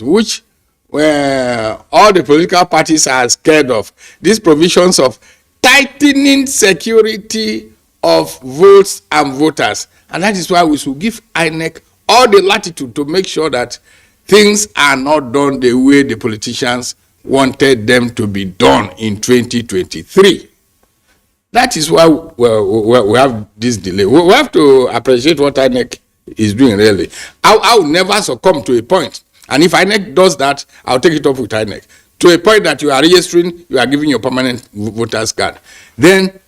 which all the political parties are scared of. These provisions of tightening security of votes and voters. And that is why we should give INEC all the latitude to make sure that things are not done the way the politicians wanted them to be done in 2023. That is why we have this delay. We have to appreciate what INEC is doing, really. I will never succumb to a point. And if INEC does that, I'll take it up with INEC. To a point that you are registering, you are giving your permanent voter's card. Then,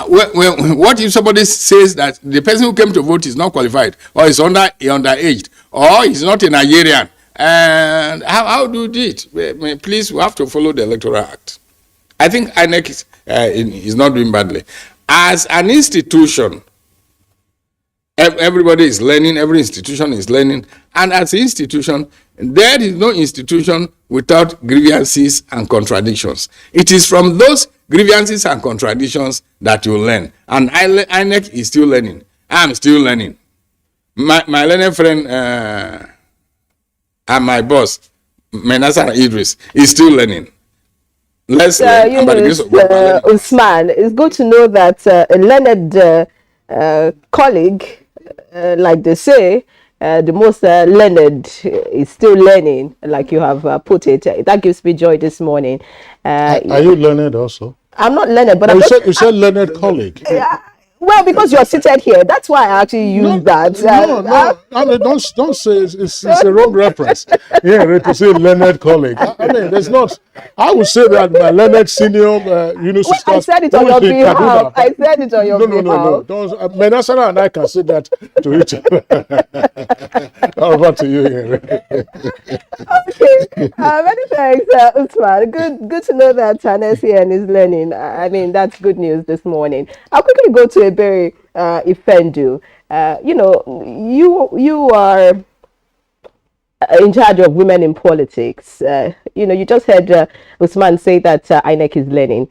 what if somebody says that the person who came to vote is not qualified, or is underaged, or is not a Nigerian? And how do you do it? Please, we have to follow the Electoral Act. I think INEC is not doing badly. As an institution, everybody is learning, every institution is learning, and as an institution, there is no institution without grievances and contradictions. It is from those grievances and contradictions that you learn, and INEC is still learning. I'm still learning. My learning friend and my boss, Menasar Idris, is still learning. Let's Usman, it's good to know that a learned colleague, like they say, the most learned is still learning, like you have put it. That gives me joy this morning. Are you learned also? I'm not learned, but you said learned colleague. Well, because you're seated here, that's why I actually use that. I mean, don't say it's a wrong reference. Yeah, to say learned colleague. I mean, there's not. I would say that my learned senior, I said it on your behalf. I said it on your behalf. No. Menasara and I can say that to each other. Over to you, Okay. Many thanks, Usman. Good to know that NTA is learning. I mean, that's good news this morning. I'll quickly go to Ebere Ifendu. You are in charge of women in politics. You just heard Usman say that INEC is learning.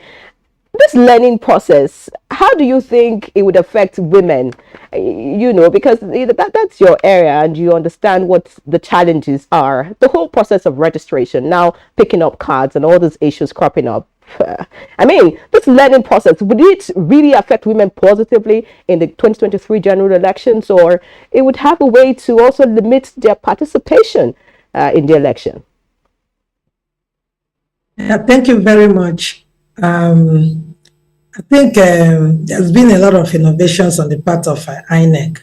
This learning process, how do you think it would affect women? Because that's your area and you understand what the challenges are. The whole process of registration, now picking up cards and all those issues cropping up. I mean, this learning process, would it really affect women positively in the 2023 general elections, or it would have a way to also limit their participation in the election? Thank you very much. I think there's been a lot of innovations on the part of INEC,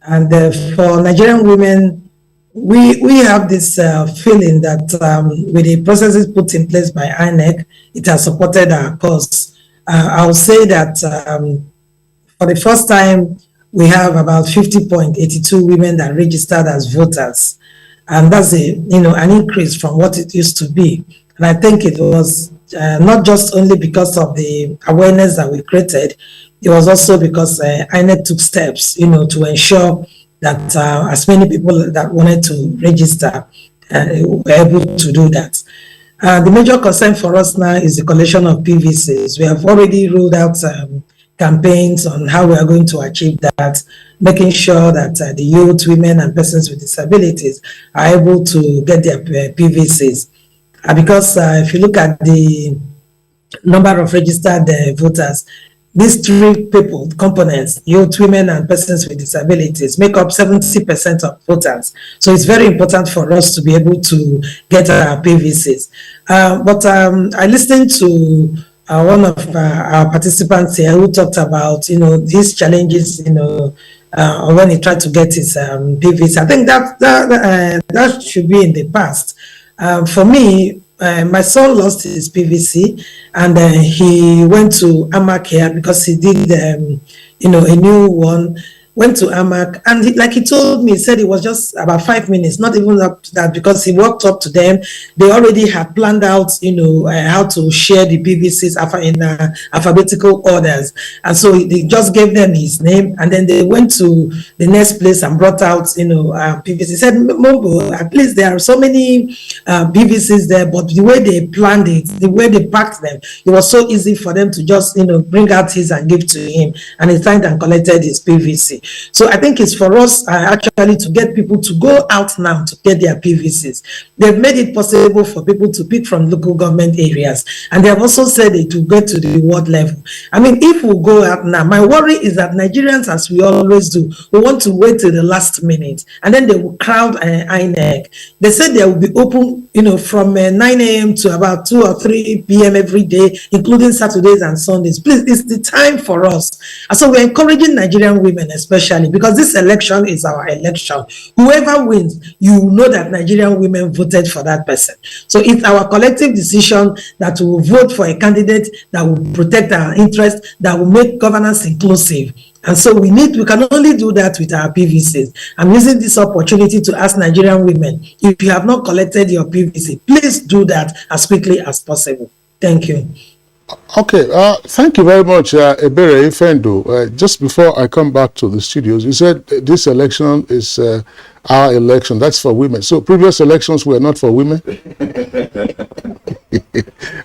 and for Nigerian women, we have this feeling that with the processes put in place by INEC, it has supported our cause. I'll say that for the first time, we have about 50.82 women that registered as voters, and that's an increase from what it used to be. And I think it was not just only because of the awareness that we created, it was also because INEC took steps, to ensure that as many people that wanted to register were able to do that. The major concern for us now is the collection of PVCs. We have already rolled out campaigns on how we are going to achieve that, making sure that the youth, women, and persons with disabilities are able to get their PVCs. Because if you look at the number of registered voters, these three components, youth, women, and persons with disabilities, make up 70% of voters. So it's very important for us to be able to get our PVCs. But I listened to one of our participants here who talked about, these challenges, when he tried to get his PVC. I think that should be in the past. For me, my son lost his PVC, and he went to AMAC here because he did, a new one. Went to AMAC, and like he told me, he said it was just about 5 minutes, not even up to that, because he walked up to them. They already had planned out, how to share the PVCs in alphabetical orders. And so they just gave them his name, and then they went to the next place and brought out, PVC. He said, Mombo, at least there are so many PVCs there, but the way they planned it, the way they packed them, it was so easy for them to just, bring out his and give to him. And he signed and collected his PVC. So I think it's for us actually to get people to go out now to get their PVCs. They've made it possible for people to pick from local government areas, and they have also said it will get to the ward level. I mean, if we go out now, my worry is that Nigerians, as we always do, we want to wait till the last minute, and then they will crowd INEC. They said they will be open, from 9 a.m. to about 2 or 3 p.m. every day, including Saturdays and Sundays. Please, it's the time for us. And so we're encouraging Nigerian women, especially because this election is our election. Whoever wins, you know that Nigerian women voted for that person. So it's our collective decision that we will vote for a candidate that will protect our interests, that will make governance inclusive. And so we can only do that with our PVCs. I'm using this opportunity to ask Nigerian women, if you have not collected your PVC, please do that as quickly as possible. Thank you. Okay, thank you very much, Ebere Ifendo. Just before I come back to the studios, you said this election is our election. That's for women. So previous elections were not for women?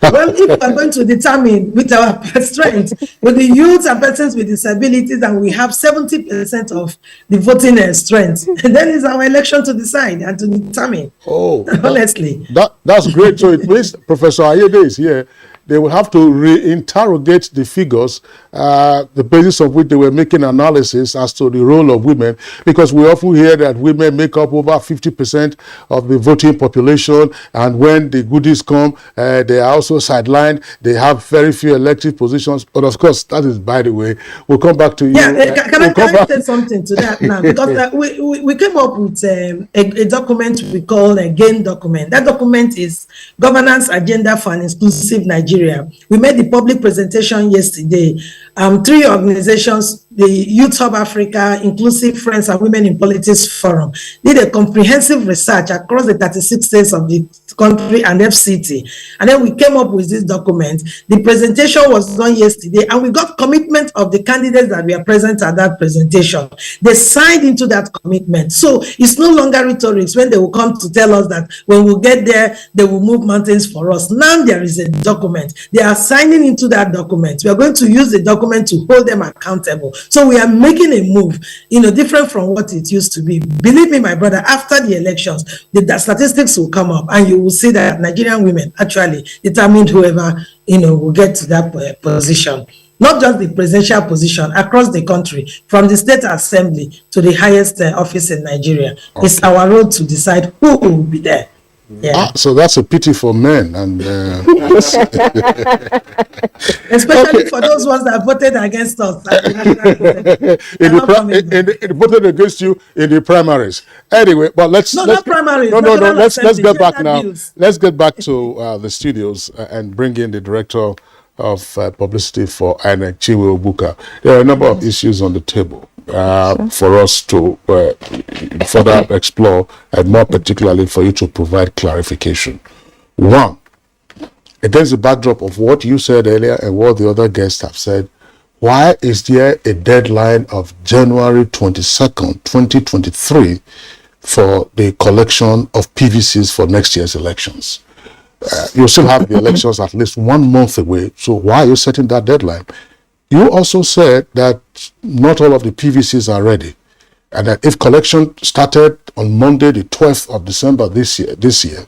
Well, if we are going to determine with our strength, with the youth and persons with disabilities, and we have 70% of the voting strength, then it's our election to decide and to determine. Oh, honestly. That's great. So it means Professor Ayede is here. They will have to reinterrogate the figures, the basis of which they were making analysis as to the role of women, because we often hear that women make up over 50% of the voting population, and when the goodies come, they are also sidelined. They have very few elective positions. But of course, that is by the way. We'll come back to you. Yeah, can I say something to that now? Because we came up with a document we call a GAIN document. That document is Governance Agenda for an Inclusive Nigeria. We made the public presentation yesterday. 3 organizations, the Youth Hub Africa, Inclusive Friends and Women in Politics Forum, did a comprehensive research across the 36 states of the country and FCT. And then we came up with this document. The presentation was done yesterday, and we got commitment of the candidates that were present at that presentation. They signed into that commitment. So it's no longer rhetorics when they will come to tell us that when we get there, they will move mountains for us. Now there is a document. They are signing into that document. We are going to use the document to hold them accountable. So we are making a move, different from what it used to be. Believe me, my brother, after the elections, the statistics will come up, and you will see that Nigerian women actually determined whoever, will get to that position. Not just the presidential position, across the country, from the state assembly to the highest office in Nigeria. Okay. It's our role to decide who will be there. Yeah. So that's a pity for men, and especially for those ones that voted against us. Voted against you in the primaries. Anyway, but let's not primaries. No. Let's get back now. Let's get back to the studios and bring in the director of publicity for INEC, Chiwe Obuka. There are a number of issues on the table for us to further explore, and more particularly for you to provide clarification. One, against the backdrop of what you said earlier and what the other guests have said, why is there a deadline of January 22nd, 2023 for the collection of PVCs for next year's elections? You still have the elections at least 1 month away, so why are you setting that deadline? You also said that not all of the PVCs are ready, and that if collection started on Monday, the 12th of December this year,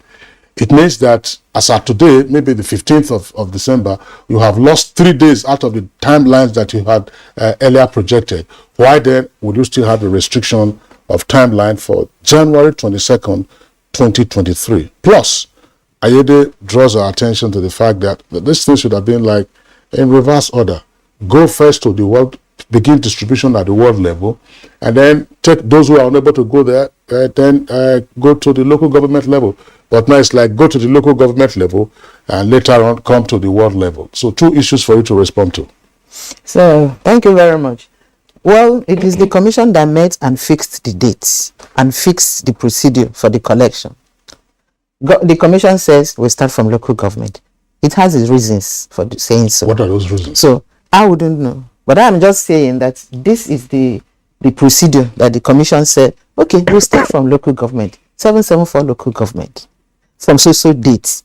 it means that as of today, maybe the 15th of December, you have lost 3 days out of the timelines that you had earlier projected. Why then would you still have a restriction of timeline for January 22nd, 2023? Plus, Ayede draws our attention to the fact that this thing should have been like in reverse order. Go first to the world, begin distribution at the world level, and then take those who are unable to go there, then go to the local government level. But now it's like go to the local government level and later on come to the world level. So 2 issues for you to respond to. So thank you very much. Well, it is the commission that met and fixed the dates and fixed the procedure for the collection. The commission says we start from local government. It has its reasons for saying so. What are those reasons? So I wouldn't know. But I'm just saying that this is the procedure that the commission said, okay, we'll start from local government, 774 local government, from so dates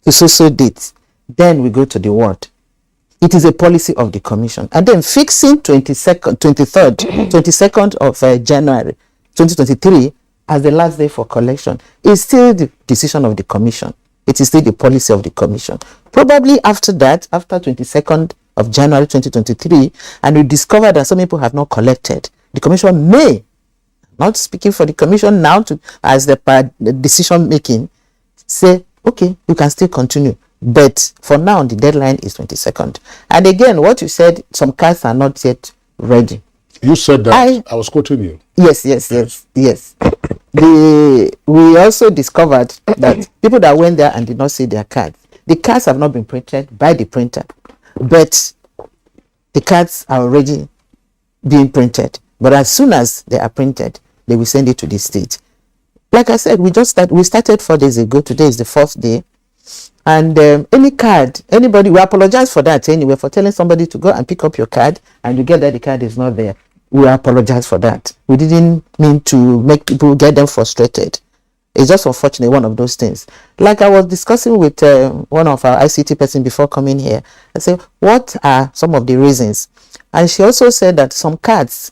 to so dates. Then we go to the ward. It is a policy of the commission. And then fixing 22nd of January 2023 as the last day for collection is still the decision of the commission. It is still the policy of the commission. Probably after that, after 22nd of January 2023, and we discover that some people have not collected, the commission may, not speaking for the commission now to as the decision making, say, okay, you can still continue. But for now, the deadline is 22nd. And again, what you said, some cards are not yet ready. You said that. I was quoting you. Yes. We also discovered that people that went there and did not see their cards, the cards have not been printed by the printer, but the cards are already being printed. But as soon as they are printed, they will send it to the state. Like I said, we started 4 days ago. Today is the 4th day. And any card, anybody, we apologize for that anyway, for telling somebody to go and pick up your card and you get that the card is not there. We apologize for that. We didn't mean to make people get them frustrated. It's just unfortunate, one of those things. Like I was discussing with one of our ICT person before coming here. I said, what are some of the reasons? And she also said that some cards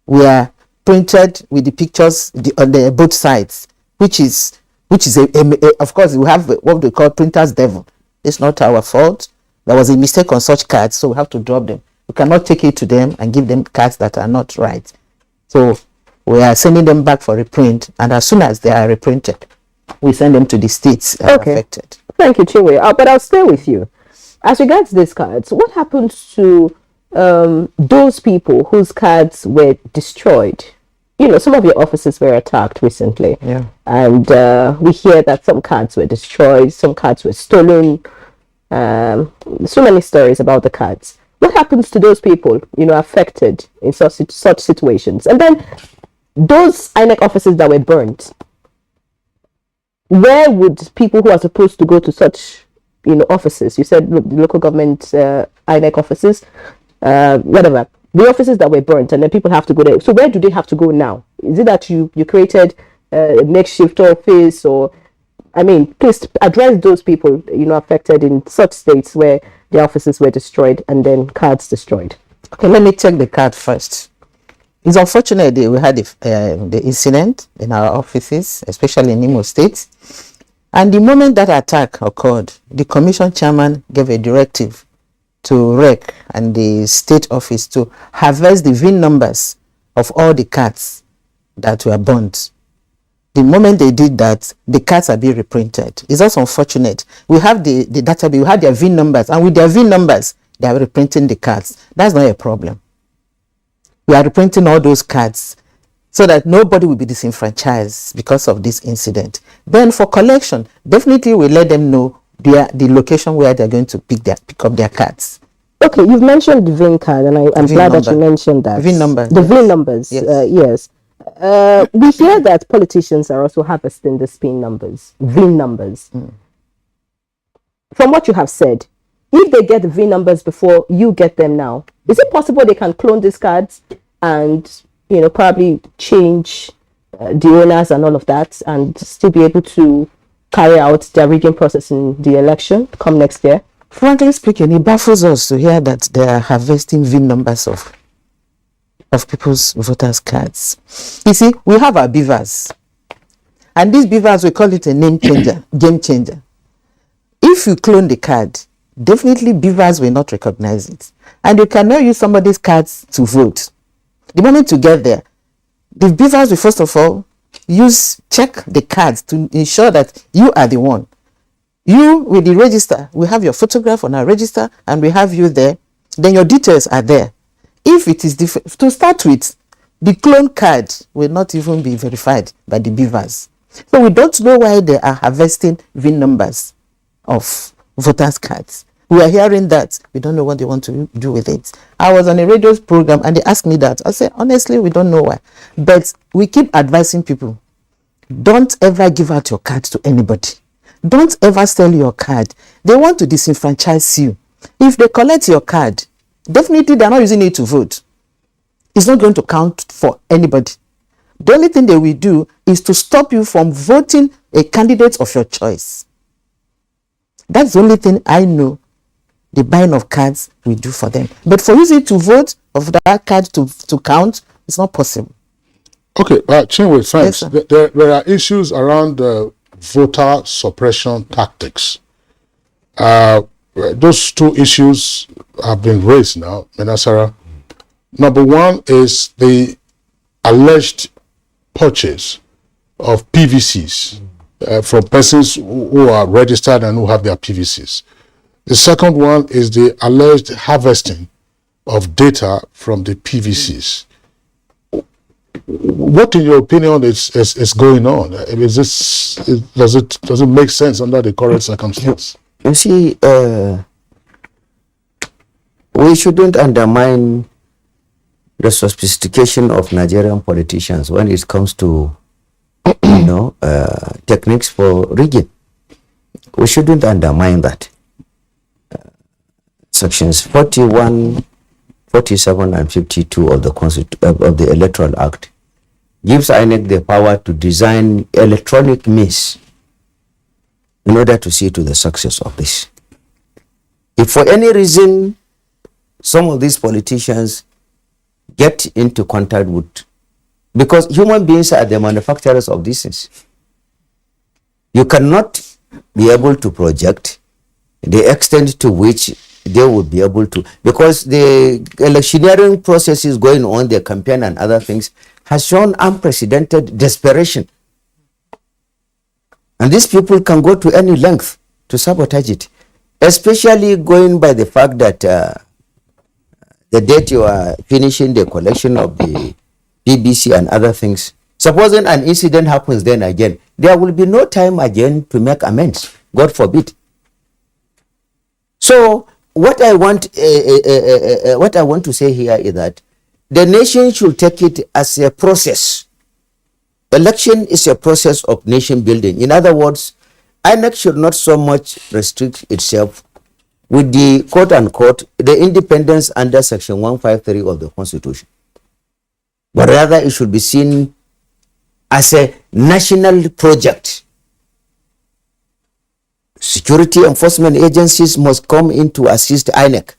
were printed with the pictures on the both sides, which is of course, we have what we call printer's devil. It's not our fault. There was a mistake on such cards, so we have to drop them. We cannot take it to them and give them cards that are not right. So we are sending them back for reprint, and as soon as they are reprinted, we send them to the states affected. Thank you, Chinwe. But I'll stay with you. As regards these cards, what happens to those people whose cards were destroyed? You know, some of your offices were attacked recently. Yeah. And we hear that some cards were destroyed, some cards were stolen. So many stories about the cards. What happens to those people, affected in such situations? And then those INEC offices that were burnt, where would people who are supposed to go to such, offices, you said the local government INEC offices, whatever, the offices that were burnt, and then people have to go there. So where do they have to go now? Is it that you created a makeshift office, or, please address those people, affected in such states where the offices were destroyed and then cards destroyed. Okay, let me check the card first. It's unfortunate that we had the incident in our offices, especially in Imo State. And the moment that attack occurred, the commission chairman gave a directive to REC and the state office to harvest the VIN numbers of all the cards that were burnt. The moment they did that, the cards are being reprinted. It's also unfortunate. We have the database, we have their VIN numbers, and with their VIN numbers, they are reprinting the cards. That's not a problem. We are reprinting all those cards so that nobody will be disenfranchised because of this incident. Then for collection, definitely we let them know the location where they're going to pick up their cards. Okay, you've mentioned the VIN card, and I'm glad that you mentioned that. VIN numbers. The VIN numbers, yes. We hear that politicians are also harvesting the VIN numbers. From what you have said, if they get the VIN numbers before you get them now, is it possible they can clone these cards and, probably change the owners and all of that, and still be able to carry out their rigging process in the election come next year? Frankly speaking, it baffles us to hear that they are harvesting VIN numbers of people's voters' cards. You see, we have our beavers, and these beavers, we call it a name changer, game changer. If you clone the card, definitely beavers will not recognize it, and you cannot use somebody's cards to vote. The moment you get there, the beavers will first of all check the cards to ensure that you are the one. You with the register, we have your photograph on our register and we have you there, then your details are there. If it is different, to start with, the clone card will not even be verified by the beavers. So we don't know why they are harvesting VIN numbers of voters' cards. We are hearing that. We don't know what they want to do with it. I was on a radio program and they asked me that. I said, honestly, we don't know why. But we keep advising people, don't ever give out your card to anybody. Don't ever sell your card. They want to disenfranchise you. If they collect your card, definitely they're not using it to vote. It's not going to count for anybody. The only thing they will do is to stop you from voting a candidate of your choice. That's the only thing I know the buying of cards we do for them. But for you to vote, of that card to count, it's not possible. Okay, Chinwe, thanks. Yes, There are issues around voter suppression tactics. Those two issues have been raised now, Menasara. Number one is the alleged purchase of PVCs from persons who are registered and who have their PVCs. The second one is the alleged harvesting of data from the PVCs. What, in your opinion, is going on? Does it make sense under the current circumstance? You see, we shouldn't undermine the sophistication of Nigerian politicians when it comes to, techniques for rigging. We shouldn't undermine that. Sections 41, 47, and 52 of the Electoral Act gives INEC the power to design electronic means in order to see to the success of this. If for any reason some of these politicians get into contact with, because human beings are the manufacturers of these things, you cannot be able to project the extent to which they would be able to, because the electioneering process is going on, the campaign and other things has shown unprecedented desperation. And these people can go to any length to sabotage it, especially going by the fact that the date you are finishing the collection of the BBC and other things, supposing an incident happens then again, there will be no time again to make amends, God forbid. So what I want to say here is that the nation should take it as a process. Election is a process of nation building. In other words, INEC should not so much restrict itself with the quote unquote the independence under section 153 of the Constitution, but rather it should be seen as a national project. Security enforcement agencies must come in to assist INEC.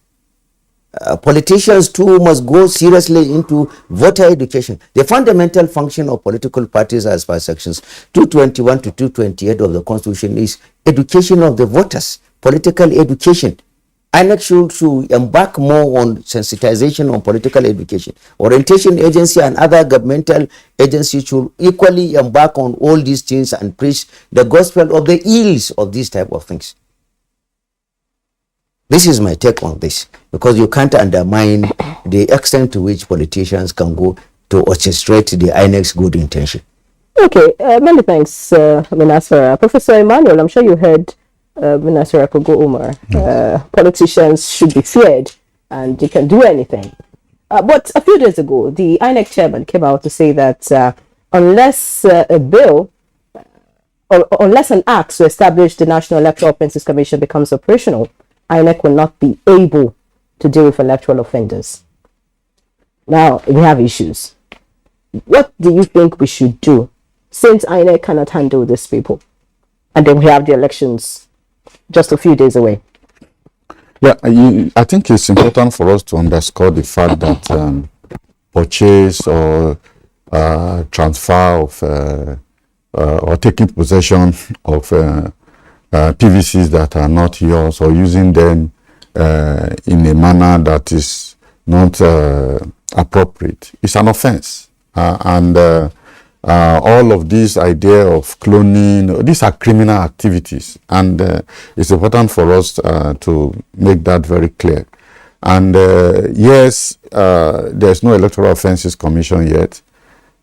Politicians too must go seriously into voter education. The fundamental function of political parties as per sections 221 to 228 of the Constitution is education of the voters, political education. INEC should embark more on sensitization on political education. Orientation agency and other governmental agencies should equally embark on all these things and preach the gospel of the ills of these type of things. This is my take on this, because you can't undermine the extent to which politicians can go to orchestrate the INEC's good intention. Okay, many thanks, Minasara. Professor Emmanuel, I'm sure you heard Minasara Kogo Umar. Politicians should be feared and they can do anything. But a few days ago, the INEC chairman came out to say that unless a bill or unless an act to establish the National Electoral Offences Commission becomes operational, INEC will not be able to deal with electoral offenders. Now, we have issues. What do you think we should do, since INEC cannot handle these people? And then we have the elections just a few days away. Yeah, I think it's important for us to underscore the fact that purchase or transfer of or taking possession of PVCs that are not yours, or using them in a manner that is not appropriate, is an offense. And all of this idea of cloning, these are criminal activities, and it's important for us to make that very clear. And yes, there's no Electoral Offences Commission yet.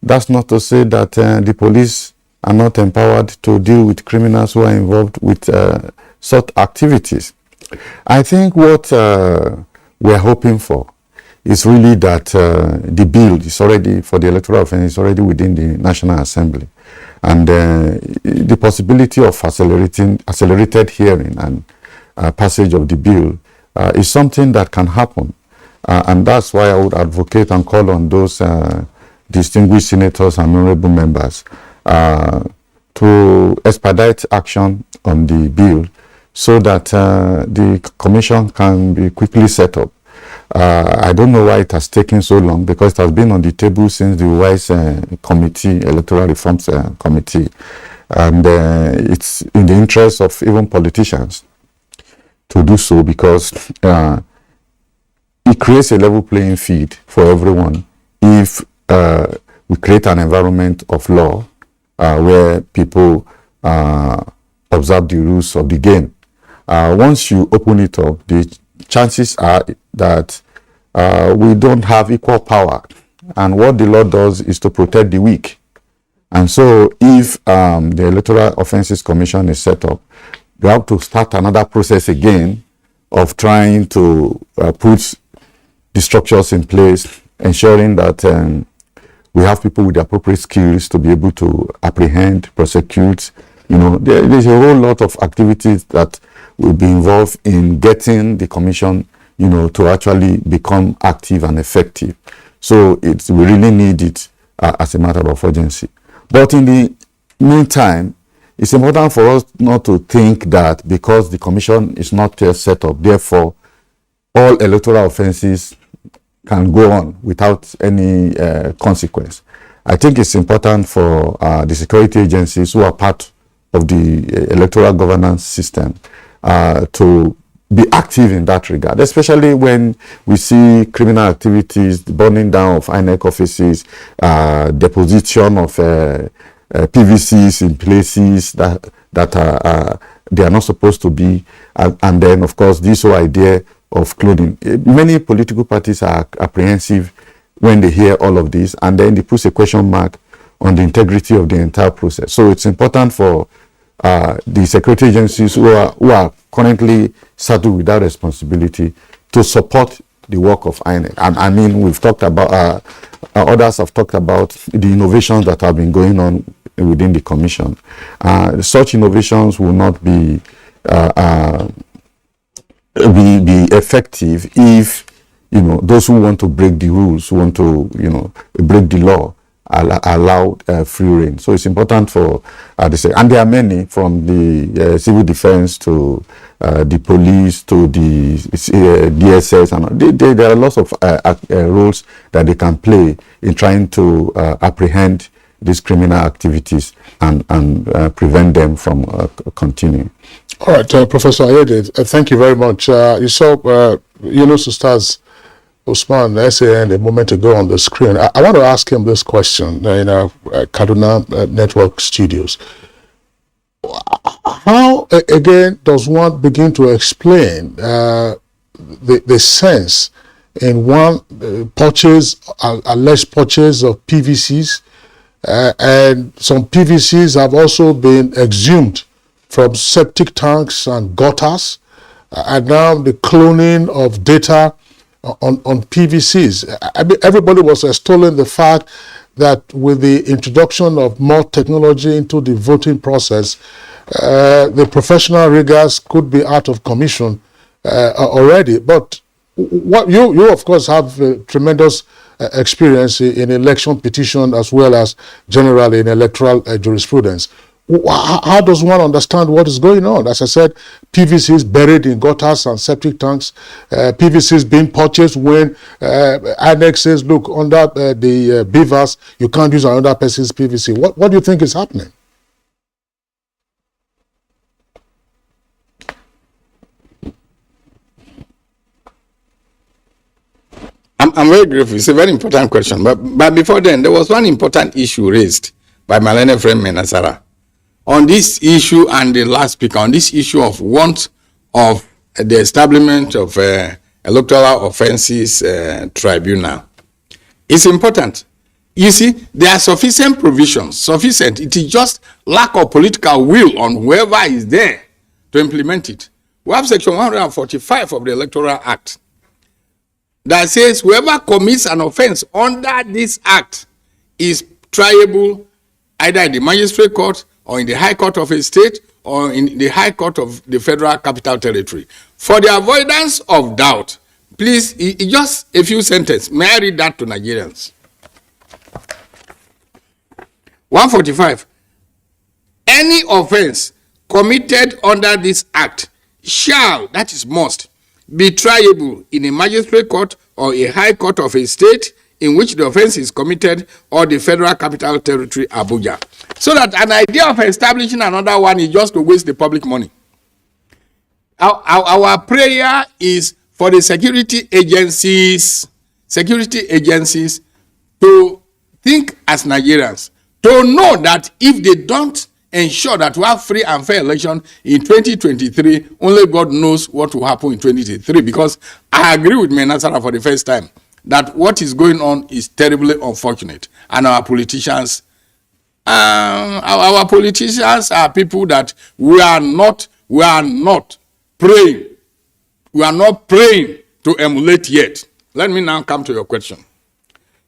That's not to say that the police are not empowered to deal with criminals who are involved with such activities. I think what we're hoping for is really that the bill is already, for the electoral offense, is already within the National Assembly. And the possibility of accelerated hearing and passage of the bill is something that can happen. And that's why I would advocate and call on those distinguished senators and honorable members to expedite action on the bill, so that the commission can be quickly set up. I don't know why it has taken so long, because it has been on the table since the WISE committee, Electoral Reforms Committee, and it's in the interest of even politicians to do so, because it creates a level playing field for everyone if we create an environment of law where people observe the rules of the game. Once you open it up, the chances are that we don't have equal power, and what the law does is to protect the weak. And so if the Electoral Offences Commission is set up, you have to start another process again of trying to put the structures in place, ensuring that we have people with the appropriate skills to be able to apprehend, prosecute. You know, there's a whole lot of activities that will be involved in getting the commission, you know, to actually become active and effective. So we really need it as a matter of urgency. But in the meantime, it's important for us not to think that because the commission is not yet set up, therefore all electoral offences can go on without any consequence. I think it's important for the security agencies who are part of the electoral governance system to be active in that regard, especially when we see criminal activities, the burning down of INEC offices, deposition of PVCs in places that are they are not supposed to be, and then of course this whole idea of clothing. Many political parties are apprehensive when they hear all of this, and then they put a question mark on the integrity of the entire process. So it's important for the security agencies who are currently saddled with that responsibility to support the work of INEC. I mean, we've talked about, others have talked about the innovations that have been going on within the commission. Such innovations will not be effective if, you know, those who want to break the rules, who want to, you know, break the law, allow free reign. So it's important for and there are many, from the civil defense to the police to the DSS, and there are lots of roles that they can play in trying to apprehend these criminal activities and prevent them from continuing. All right, Professor Ayede, thank you very much. You saw Yunus Ustaz Usman SAN a moment ago on the screen. I want to ask him this question in our Kaduna Network studios. How, again, does one begin to explain the sense in one alleged purchase of PVCs, and some PVCs have also been exhumed from septic tanks and gutters, and now the cloning of data on PVCs. I mean, everybody was extolling the fact that with the introduction of more technology into the voting process, the professional riggers could be out of commission already. But what you of course have tremendous experience in election petition as well as generally in electoral jurisprudence. How does one understand what is going on? As I said, PVCs buried in gutters and septic tanks, PVCs being purchased when INEC says, look, under the beavers, you can't use another person's PVC. What do you think is happening? I'm very grateful. It's a very important question. But before then, there was one important issue raised by my learned friend Menasara. On this issue, and the last speaker, on this issue of want of the establishment of electoral offences tribunal. It's important. You see, there are sufficient provisions, sufficient. It is just lack of political will on whoever is there to implement it. We have section 145 of the Electoral Act that says whoever commits an offense under this act is triable either in the magistrate court or in the high court of a state or in the high court of the Federal Capital Territory. For the avoidance of doubt, please, just a few sentences. May I read that to Nigerians? 145. Any offense committed under this act shall, that is must, be triable in a magistrate court or a high court of a state in which the offense is committed, or the Federal Capital Territory, Abuja. So that an idea of establishing another one is just to waste the public money. Our prayer is for the security agencies to think as Nigerians, to know that if they don't ensure that we have free and fair election in 2023, only God knows what will happen in 2023. Because I agree with Menasara for the first time that what is going on is terribly unfortunate, and our politicians are people that we are not praying. We are not praying to emulate yet. Let me now come to your question.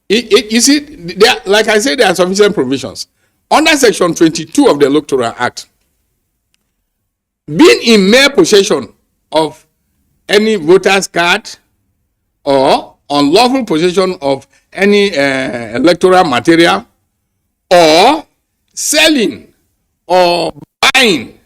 You see, like I said, there are sufficient provisions. Under Section 22 of the Electoral Act, being in mere possession of any voter's card or unlawful possession of any electoral material, or selling or buying,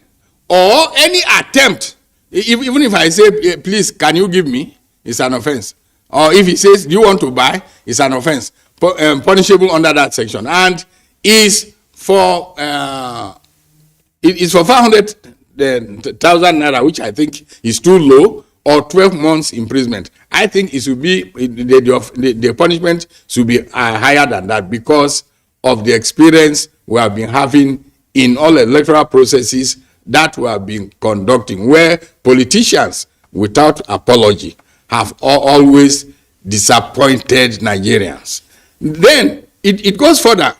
or any attempt, even if I say, please, can you give me, it's an offense. Or if he says, do you want to buy, it's an offense, punishable under that section. And is for 500,000 naira, which I think is too low, or 12 months imprisonment. I think it should be, the punishment should be higher than that, because of the experience we have been having in all electoral processes that we have been conducting, where politicians, without apology, have always disappointed Nigerians. Then it goes further.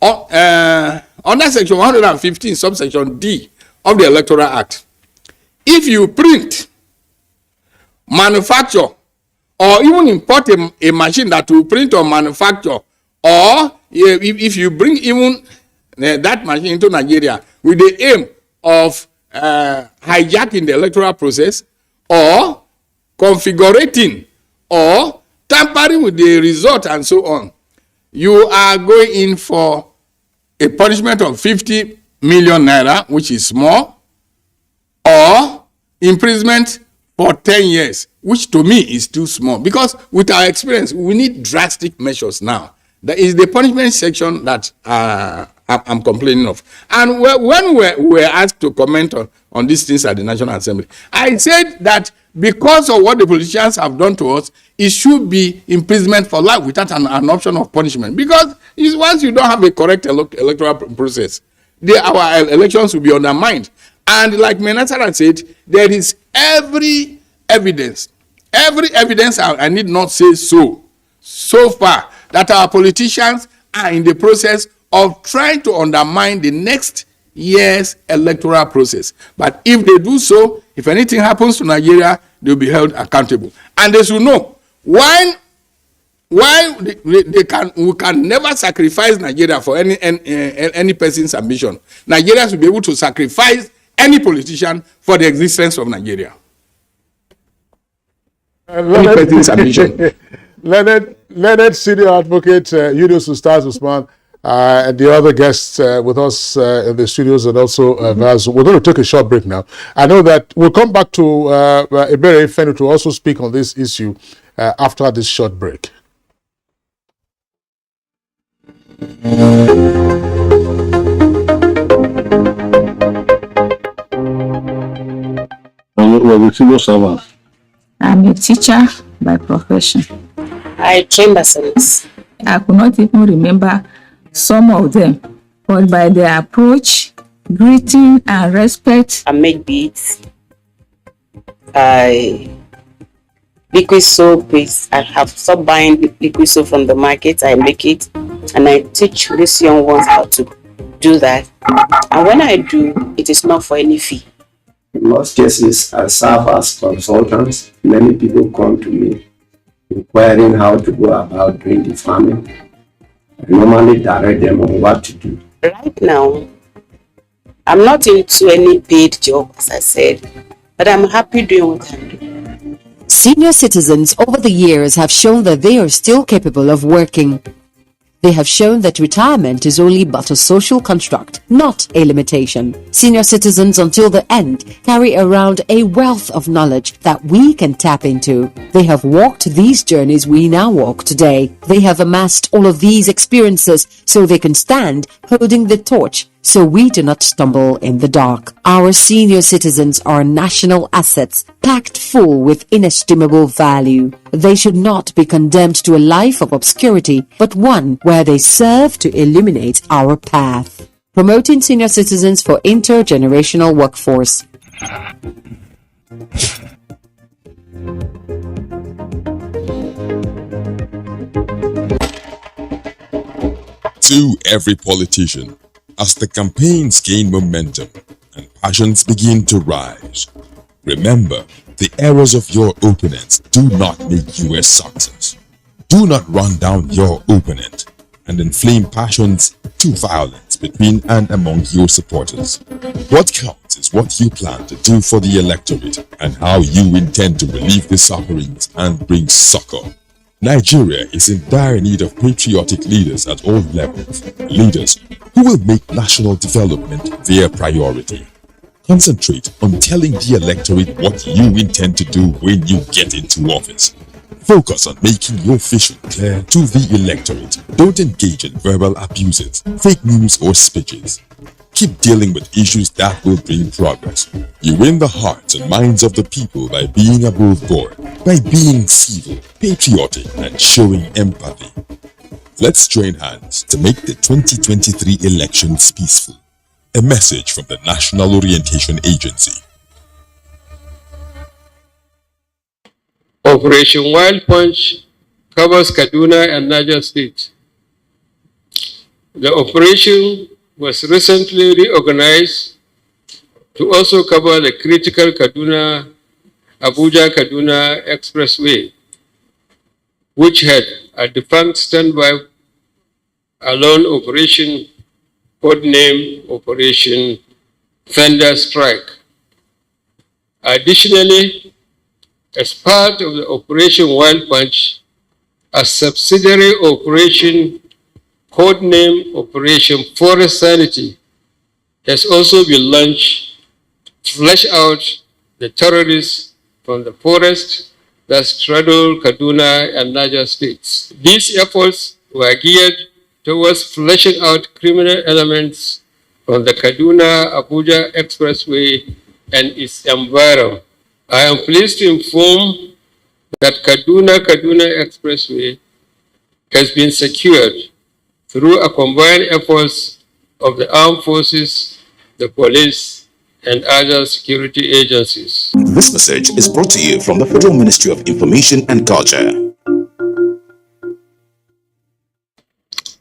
Under Section 115, subsection D of the Electoral Act, if you print, manufacture, or even import a machine that will print or manufacture, or if you bring even that machine into Nigeria with the aim of hijacking the electoral process, or configuring, or tampering with the result, and so on, you are going in for a punishment of 50 million naira, which is small, or imprisonment for 10 years, which to me is too small. Because with our experience, we need drastic measures now. That is the punishment section that I'm complaining of. And when we were asked to comment on these things at the National Assembly, I said that because of what the politicians have done to us, it should be imprisonment for life without an option of punishment. Because once you don't have a correct electoral process, our elections will be undermined. And like Menasara said, there is every evidence, I need not say so far, that our politicians are in the process of trying to undermine the next year's electoral process. But if they do so, if anything happens to Nigeria, they'll be held accountable. And they should know why we can never sacrifice Nigeria for any person's ambition. Nigeria should be able to sacrifice any politician for the existence of Nigeria. Any person's ambition. Leonard Senior Advocate Yunus Ustaz Usman, and the other guests with us in the studios, and also we're going to take a short break now. I know that we'll come back to Ebere Fenu to also speak on this issue after this short break. I'm a teacher by profession. I trained as a nurse. I could not even remember some of them, but by their approach, greeting, and respect. I make beads. I liquid soap. I have stopped buying liquid soap from the market. I make it, and I teach these young ones how to do that. And when I do, it is not for any fee. In most cases, I serve as consultants. Many people come to me inquiring how to go about doing the farming. I normally direct them on what to do. Right now, I'm not into any paid job, as I said, but I'm happy doing what I'm doing. Senior citizens over the years have shown that they are still capable of working. They have shown that retirement is only but a social construct, not a limitation. Senior citizens until the end carry around a wealth of knowledge that we can tap into. They have walked these journeys we now walk today. They have amassed all of these experiences so they can stand holding the torch so we do not stumble in the dark. Our senior citizens are national assets, packed full with inestimable value. They should not be condemned to a life of obscurity, but one where they serve to illuminate our path. Promoting senior citizens for intergenerational workforce. To every politician, as the campaigns gain momentum and passions begin to rise, remember, the errors of your opponents do not make you a success. Do not run down your opponent and inflame passions to violence between and among your supporters. What counts is what you plan to do for the electorate and how you intend to relieve the sufferings and bring succor. Nigeria is in dire need of patriotic leaders at all levels, leaders who will make national development their priority. Concentrate on telling the electorate what you intend to do when you get into office. Focus on making your vision clear to the electorate. Don't engage in verbal abuses, fake news or speeches. Keep dealing with issues that will bring progress. You win the hearts and minds of the people by being above board, by being civil, patriotic, and showing empathy. Let's join hands to make the 2023 elections peaceful. A message from the National Orientation Agency. Operation Wild Punch covers Kaduna and Niger State. The operation was recently reorganized to also cover the critical Abuja-Kaduna Expressway, which had a defunct standby alone operation codenamed Operation Thunder Strike. Additionally, as part of the Operation Wild Punch, a subsidiary operation codenamed Operation Forest Sanity has also been launched to flush out the terrorists from the forest that straddle Kaduna and Niger states. These efforts were geared towards flushing out criminal elements from the Kaduna-Abuja Expressway and its environment. I am pleased to inform that Kaduna Expressway has been secured through a combined efforts of the armed forces, the police, and other security agencies. This message is brought to you from the Federal Ministry of Information and Culture.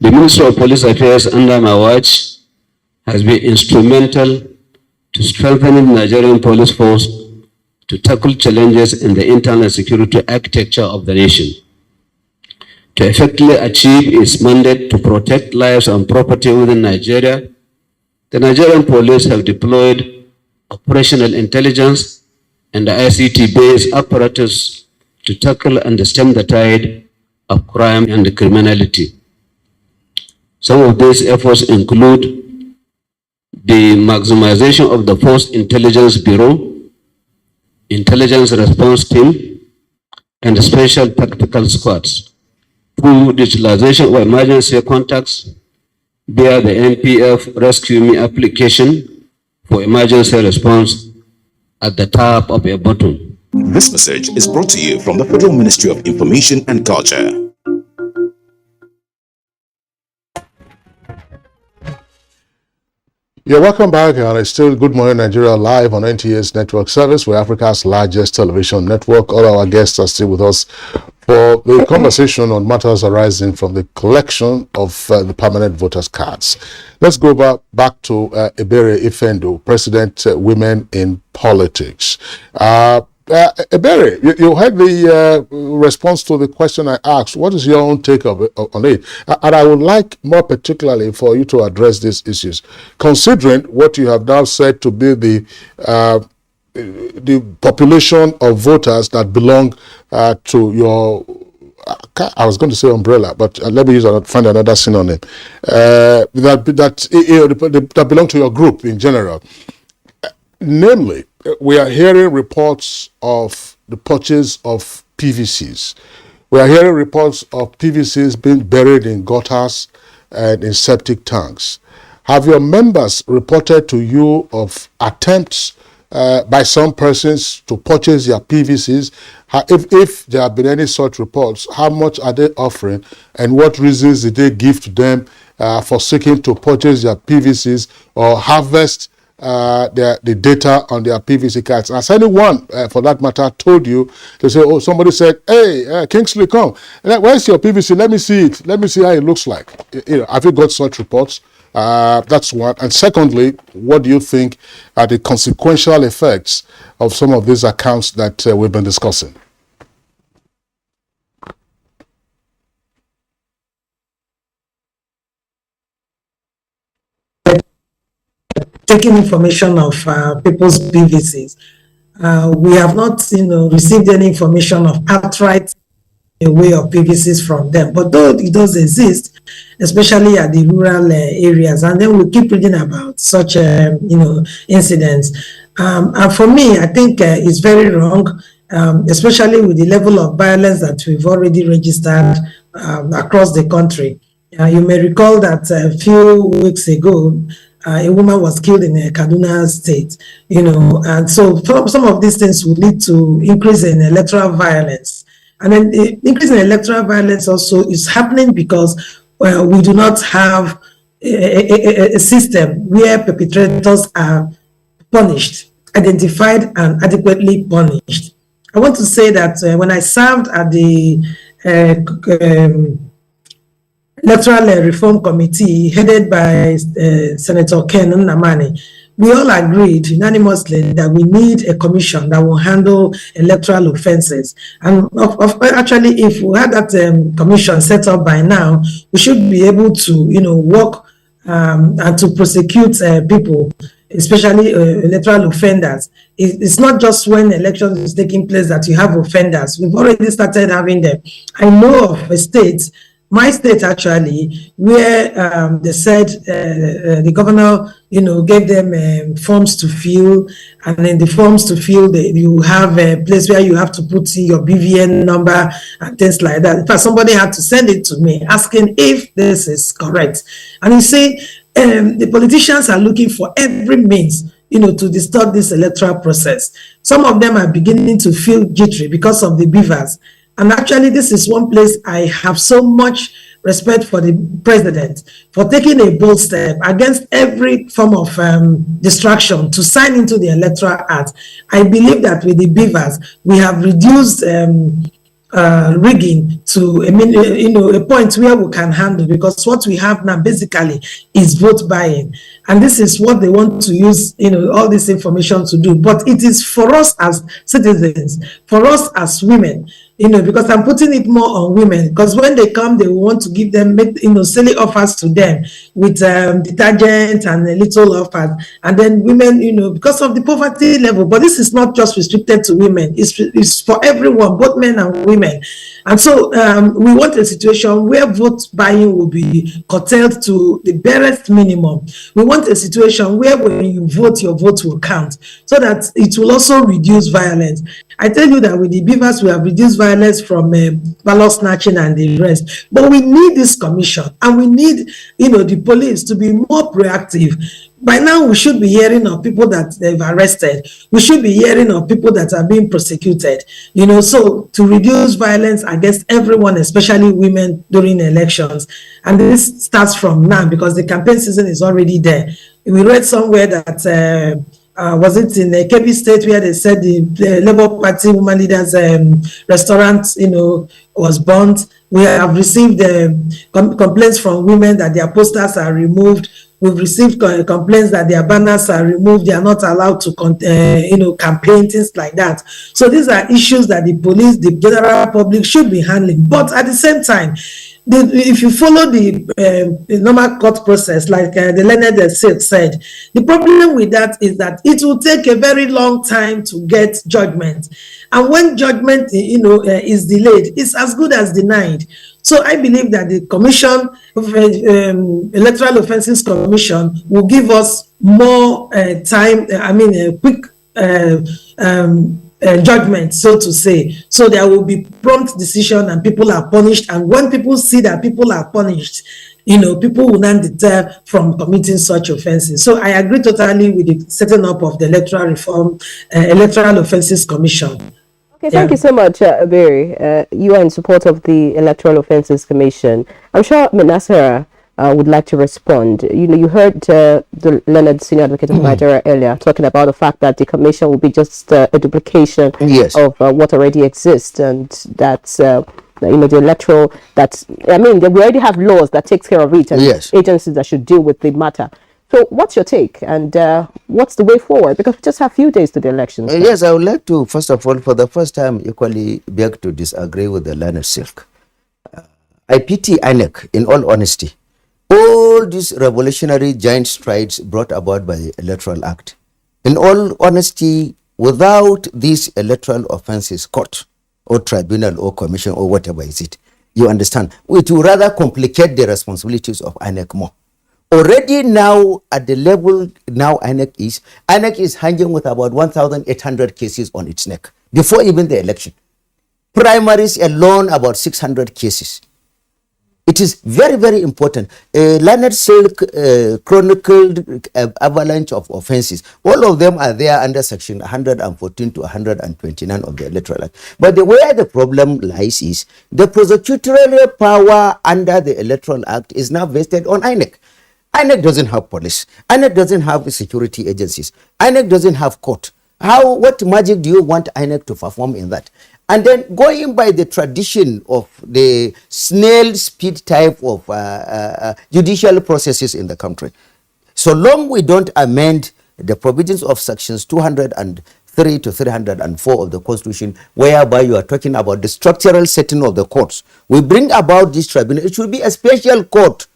The Ministry of Police Affairs under my watch has been instrumental to strengthening the Nigerian police force to tackle challenges in the internal security architecture of the nation. To effectively achieve its mandate to protect lives and property within Nigeria, the Nigerian police have deployed operational intelligence and the ICT-based apparatus to tackle and stem the tide of crime and criminality. Some of these efforts include the maximization of the Force Intelligence Bureau, Intelligence Response Team, and Special Tactical Squads through digitalization of emergency contacts via the NPF Rescue Me application for emergency response at the tap of a button. This message is brought to you from the Federal Ministry of Information and Culture. Yeah, welcome back, and it's still Good Morning Nigeria live on NTA's network service. We're Africa's largest television network. All our guests are still with us for the conversation on matters arising from the collection of the permanent voters' cards. Let's go back to Ebere Ifendo, President Women in Politics. Ebere, you heard the response to the question I asked. What is your own take on it? And I would like more particularly for you to address these issues, considering what you have now said to be the population of voters that belong to your I was going to say umbrella, but let me find another synonym that belong to your group in general. Namely, we are hearing reports of the purchase of PVCs. We are hearing reports of PVCs being buried in gutters and in septic tanks. Have your members reported to you of attempts by some persons to purchase their PVCs? If there have been any such reports, how much are they offering, and what reasons did they give to them for seeking to purchase their PVCs or harvest the data on their PVC cards? Has anyone, for that matter, told you, they say, oh, somebody said, hey, Kingsley, come, where's your PVC? Let me see it. Let me see how it looks like. Have you got such reports? That's one. And secondly, what do you think are the consequential effects of some of these accounts that we've been discussing? Taking information of people's PVCs. We have not, received any information of outright way of PVCs from them, but though it does exist, especially at the rural areas, and then we keep reading about such, incidents. And for me, I think it's very wrong, especially with the level of violence that we've already registered across the country. You may recall that a few weeks ago, a woman was killed in Kaduna State, and so some of these things will lead to increase in electoral violence. And then the increase in electoral violence also is happening because we do not have a system where perpetrators are punished, identified and adequately punished. I want to say that when I served at the Electoral Reform Committee headed by Senator Ken Nnamani, we all agreed unanimously that we need a commission that will handle electoral offenses. And actually, if we had that commission set up by now, we should be able to, work and to prosecute people, especially electoral offenders. It's not just when elections is taking place that you have offenders. We've already started having them. I know of a state, my state actually, where they said the governor, gave them forms to fill, and in the forms to fill, you have a place where you have to put in your BVN number and things like that. In fact, somebody had to send it to me asking if this is correct. And you see, the politicians are looking for every means, to distort this electoral process. Some of them are beginning to feel jittery because of the beavers. And actually, this is one place I have so much respect for the president for taking a bold step against every form of distraction to sign into the Electoral Act. I believe that with the beavers, we have reduced rigging to a point where we can handle, because what we have now basically is vote buying, and this is what they want to use all this information to do. But it is for us as citizens, for us as women, because I'm putting it more on women, because when they come, they want to give them, silly offers to them with detergent and a little offers, and then women, because of the poverty level. But this is not just restricted to women; it's for everyone, both men and women. And so we want a situation where vote buying will be curtailed to the barest minimum. We want a situation where when you vote, your vote will count, so that it will also reduce violence. I tell you that with the beavers, we have reduced violence from ballot snatching and the rest. But we need this commission, and we need, the police to be more proactive. By now, we should be hearing of people that they've arrested. We should be hearing of people that are being prosecuted. So to reduce violence against everyone, especially women during elections. And this starts from now, because the campaign season is already there. We read somewhere that was it in Kebbi State, where they said the Labour Party woman leaders restaurant, was burnt. We have received complaints from women that their posters are removed. We've received complaints that their banners are removed. They are not allowed to, campaign, things like that. So these are issues that the police, the general public should be handling. But at the same time, if you follow the normal court process, like the learned said, the problem with that is that it will take a very long time to get judgment, and when judgment, is delayed, it's as good as denied. So I believe that the Commission of Electoral Offences Commission will give us more time. Quick judgment, so to say. So there will be prompt decision and people are punished. And when people see that people are punished, people will not deter from committing such offenses. So I agree totally with the setting up of the Electoral Reform, Electoral Offences Commission. Okay, thank you so much, Barry. You are in support of the Electoral Offences Commission. I'm sure Menasera would like to respond. You heard the Leonard Senior Advocate of Nigeria earlier talking about the fact that the commission will be just a duplication of what already exists, and that's the electoral. We already have laws that takes care of it, and agencies that should deal with the matter. So what's your take, and what's the way forward? Because we just have a few days to the elections. Yes, I would like to, first of all, for the first time, equally beg to disagree with the Leonard Silk. I pity INEC, in all honesty. All these revolutionary giant strides brought about by the Electoral Act. In all honesty, without this Electoral Offences Court, or tribunal, or commission, or whatever is it, you understand, it will rather complicate the responsibilities of INEC more. Already now, at the level now INEC is hanging with about 1,800 cases on its neck before even the election. Primaries alone, about 600 cases. It is very, very important. Leonard Silk chronicled avalanche of offenses. All of them are there under section 114 to 129 of the Electoral Act. But where the problem lies is the prosecutorial power under the Electoral Act is now vested on INEC. INEC doesn't have police. INEC doesn't have security agencies. INEC doesn't have court. What magic do you want INEC to perform in that? And then going by the tradition of the snail speed type of judicial processes in the country, so long we don't amend the provisions of sections 203 to 304 of the Constitution, whereby you are talking about the structural setting of the courts, we bring about this tribunal. It should be a special court,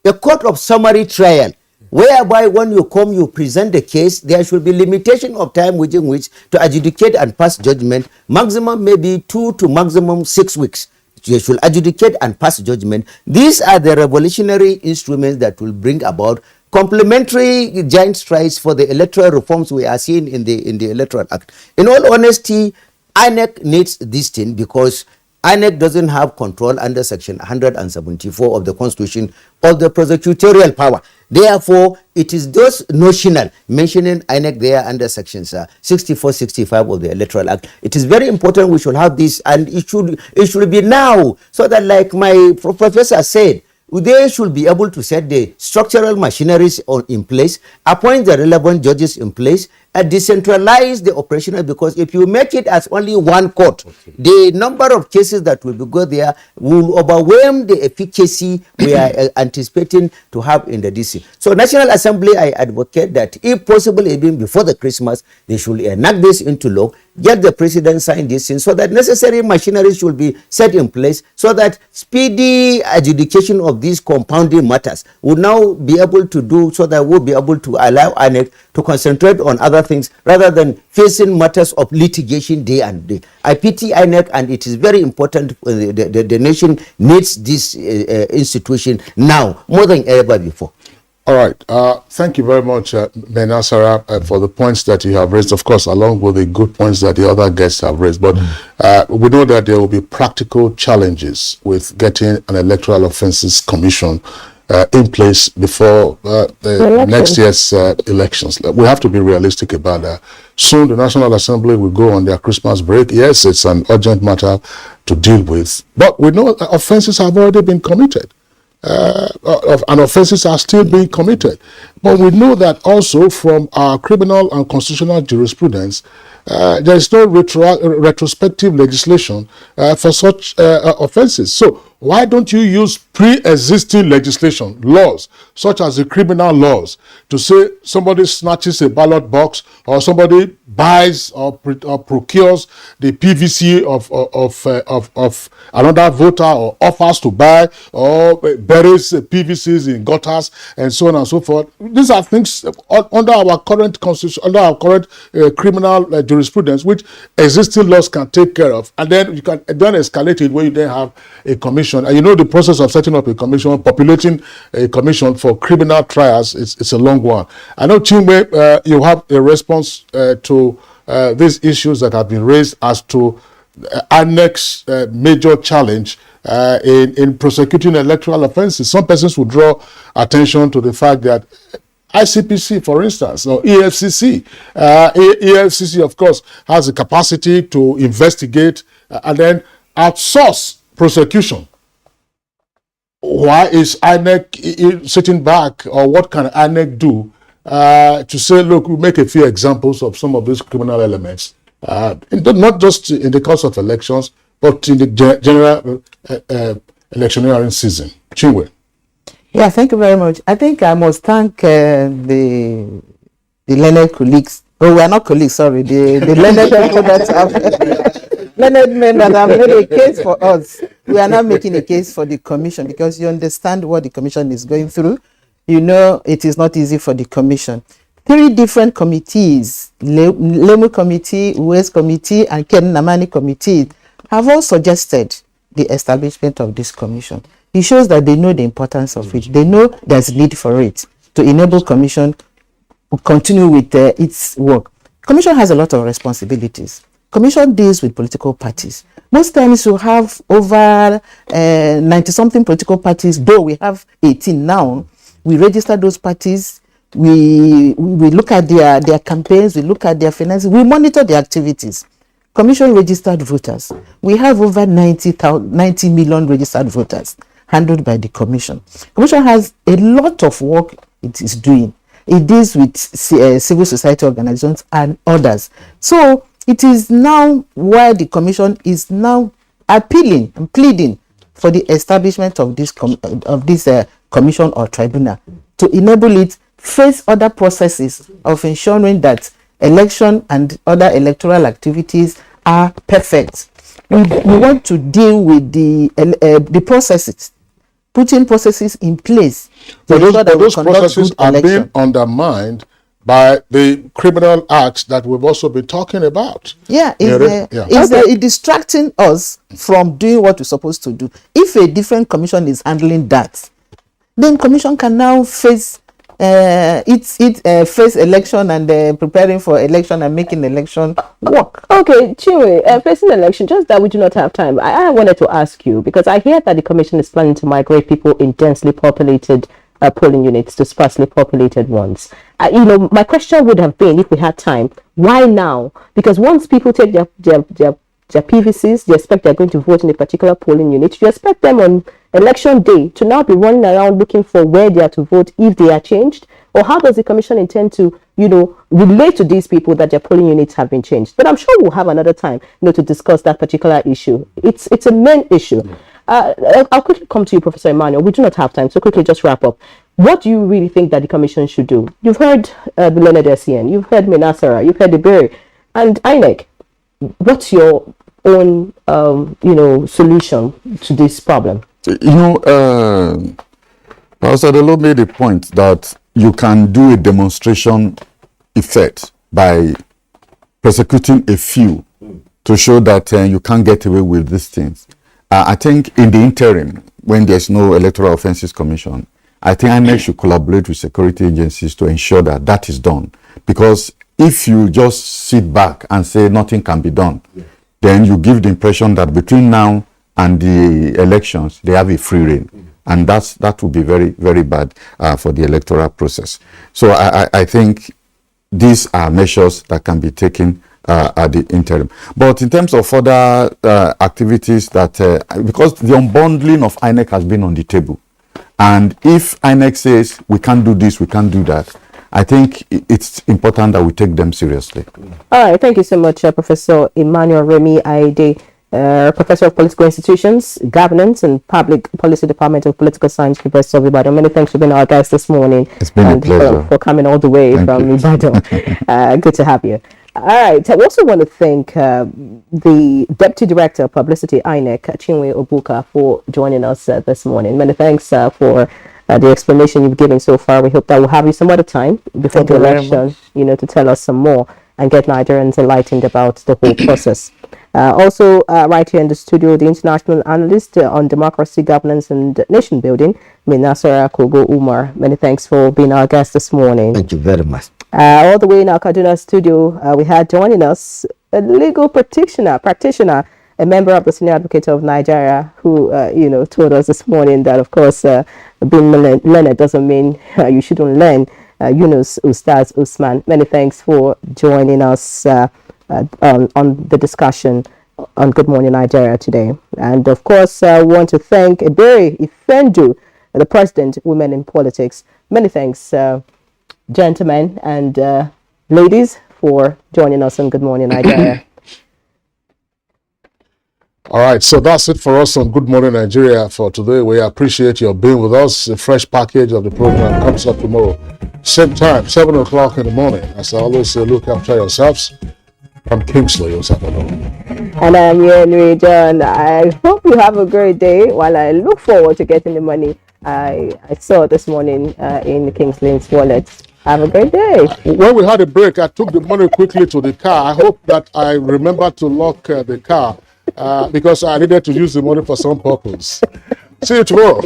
a court of summary trial, whereby when you come, you present the case, there should be limitation of time within which to adjudicate and pass judgment, maximum maybe 2 to maximum 6 weeks. You should adjudicate and pass judgment. These are the revolutionary instruments that will bring about complementary giant strides for the electoral reforms we are seeing in the Electoral Act. In all honesty, INEC needs this thing because INEC doesn't have control under section 174 of the Constitution of the prosecutorial power. Therefore, it is just notional, mentioning INEC there under sections 64, 65 of the Electoral Act. It is very important we should have this, and it should be now, so that, like my professor said, they should be able to set the structural machineries in place, appoint the relevant judges in place, and decentralize the operational, because if you make it as only one court, the number of cases that will go there will overwhelm the efficacy we are anticipating to have in the DC. So National Assembly, I advocate that if possible, even before the Christmas, they should enact this into law, get the president sign this in, so that necessary machinery should be set in place, so that speedy adjudication of these compounding matters will now be able to do, so that we'll be able to allow INEC to concentrate on other things rather than facing matters of litigation day and day. I pity INEC, and it is very important. The nation needs this institution now more than ever before. All right. Thank you very much, Menasara, for the points that you have raised, of course, along with the good points that the other guests have raised. But we know that there will be practical challenges with getting an Electoral Offences Commission in place before next year's elections. We have to be realistic about that. Soon the National Assembly will go on their Christmas break. Yes, it's an urgent matter to deal with, but we know offences have already been committed. And offences are still being committed. But we know that also from our criminal and constitutional jurisprudence, there is no retrospective legislation for such offenses. So why don't you use pre-existing legislation, laws, such as the criminal laws, to say somebody snatches a ballot box or somebody buys or procures the PVC of another voter or offers to buy or buries PVCs in gutters and so on and so forth. These are things under our current constitution, under our current criminal jurisprudence, which existing laws can take care of, and then you can then escalate it when you then have a commission. And you know the process of setting up a commission, populating a commission for criminal trials, it's a long one. I know, Chinwe, you have a response to these issues that have been raised as to INEC's major challenge in prosecuting electoral offenses. Some persons will draw attention to the fact that ICPC, for instance, or EFCC. EFCC, of course, has the capacity to investigate and then outsource prosecution. Why is INEC sitting back, or what can INEC do to say, look, we make a few examples of some of these criminal elements, not just in the course of elections, but in the general electioneering season? Chinwe. Yeah, thank you very much. I think I must thank the learned colleagues. Oh, we are not colleagues, sorry. The learned people that have learned men that have made a case for us. We are not making a case for the commission because you understand what the commission is going through. You know it is not easy for the commission. 3 different committees, Lemu Committee, West Committee, and Ken Namani Committee, have all suggested the establishment of this commission. It shows that they know the importance of it. They know there's need for it to enable commission to continue with its work. Commission has a lot of responsibilities. Commission deals with political parties. Most times you have over 90-something political parties, though we have 18 now. We register those parties. We look at their campaigns. We look at their finances. We monitor their activities. Commission registered voters. We have over 90 million registered voters handled by the commission. Commission has a lot of work it is doing. It deals with civil society organizations and others. So it is now why the commission is now appealing and pleading for the establishment of this commission or tribunal to enable it face other processes of ensuring that election and other electoral activities are perfect. We want to deal with the processes, putting processes in place. But those processes are being undermined by the criminal acts that we've also been talking about. Yeah, it's distracting us from doing what we're supposed to do. If a different commission is handling that, then commission can now face face election and preparing for election and making election work. Okay, Chinwe, facing election, just that we do not have time. I wanted to ask you, because I hear that the commission is planning to migrate people in densely populated polling units to sparsely populated ones. My question would have been, if we had time, why now? Because once people take their PVCs, they expect they're going to vote in a particular polling unit. You expect them on election day to now be running around looking for where they are to vote if they are changed? Or how does the commission intend to, relate to these people that their polling units have been changed? But I'm sure we'll have another time, to discuss that particular issue. It's a main issue. I'll quickly come to you, Professor Emmanuel. We do not have time, so quickly just wrap up. What do you really think that the commission should do? You've heard the learned SCN, you've heard Minasara, you've heard the Berry, and INEC. What's your own, solution to this problem? Pastor Delo made a point that you can do a demonstration effect by persecuting a few to show that you can't get away with these things. I think in the interim, when there's no Electoral Offences Commission, I think INEC should collaborate with security agencies to ensure that that is done. Because if you just sit back and say nothing can be done, then you give the impression that between now and the elections, they have a free rein. And that would be very, very bad for the electoral process. So I think these are measures that can be taken at the interim. But in terms of other activities that, because the unbundling of INEC has been on the table, And if INEC says we can't do this, we can't do that, I think it's important that we take them seriously. All right, thank you so much, Professor Emmanuel Remy Aide, Professor of Political Institutions, Governance and Public Policy Department of Political Science, University of Ibadan. Many thanks for being our guest this morning. It's been a pleasure. For coming all the way from Ibadan. Good to have you. All right, I also want to thank the Deputy Director of Publicity, INEC, Chinwe Obuka, for joining us this morning. Many thanks for the explanation you've given so far. We hope that we'll have you some other time before the election, to tell us some more and get Nigerians enlightened about the whole process. Also, right here in the studio, the international analyst on democracy, governance, and nation building, Minasara Kogo Umar. Many thanks for being our guest this morning. Thank you very much. All the way in our Kaduna studio, we had joining us a legal practitioner, a member of the Senior Advocate of Nigeria, who, told us this morning that, of course, being learned doesn't mean you shouldn't learn. Yunus Ustaz Usman, many thanks for joining us on the discussion on Good Morning Nigeria today. And, of course, I want to thank Ebere Ifendu, the President, Women in Politics. Many thanks, gentlemen and ladies, for joining us on Good Morning Nigeria. All right, so that's it for us on Good Morning Nigeria for today. We appreciate your being with us. A fresh package of the program comes up tomorrow. Same time, 7 o'clock in the morning. As I always say, look after yourselves. I'm Kingsley Osapalo. And I'm Henry John. I hope you have a great day while I look forward to getting the money I saw this morning in Kingsley's wallet. Have a great day. When we had a break, I took the money quickly to the car. I hope that I remember to lock the car because I needed to use the money for some purpose. See you tomorrow.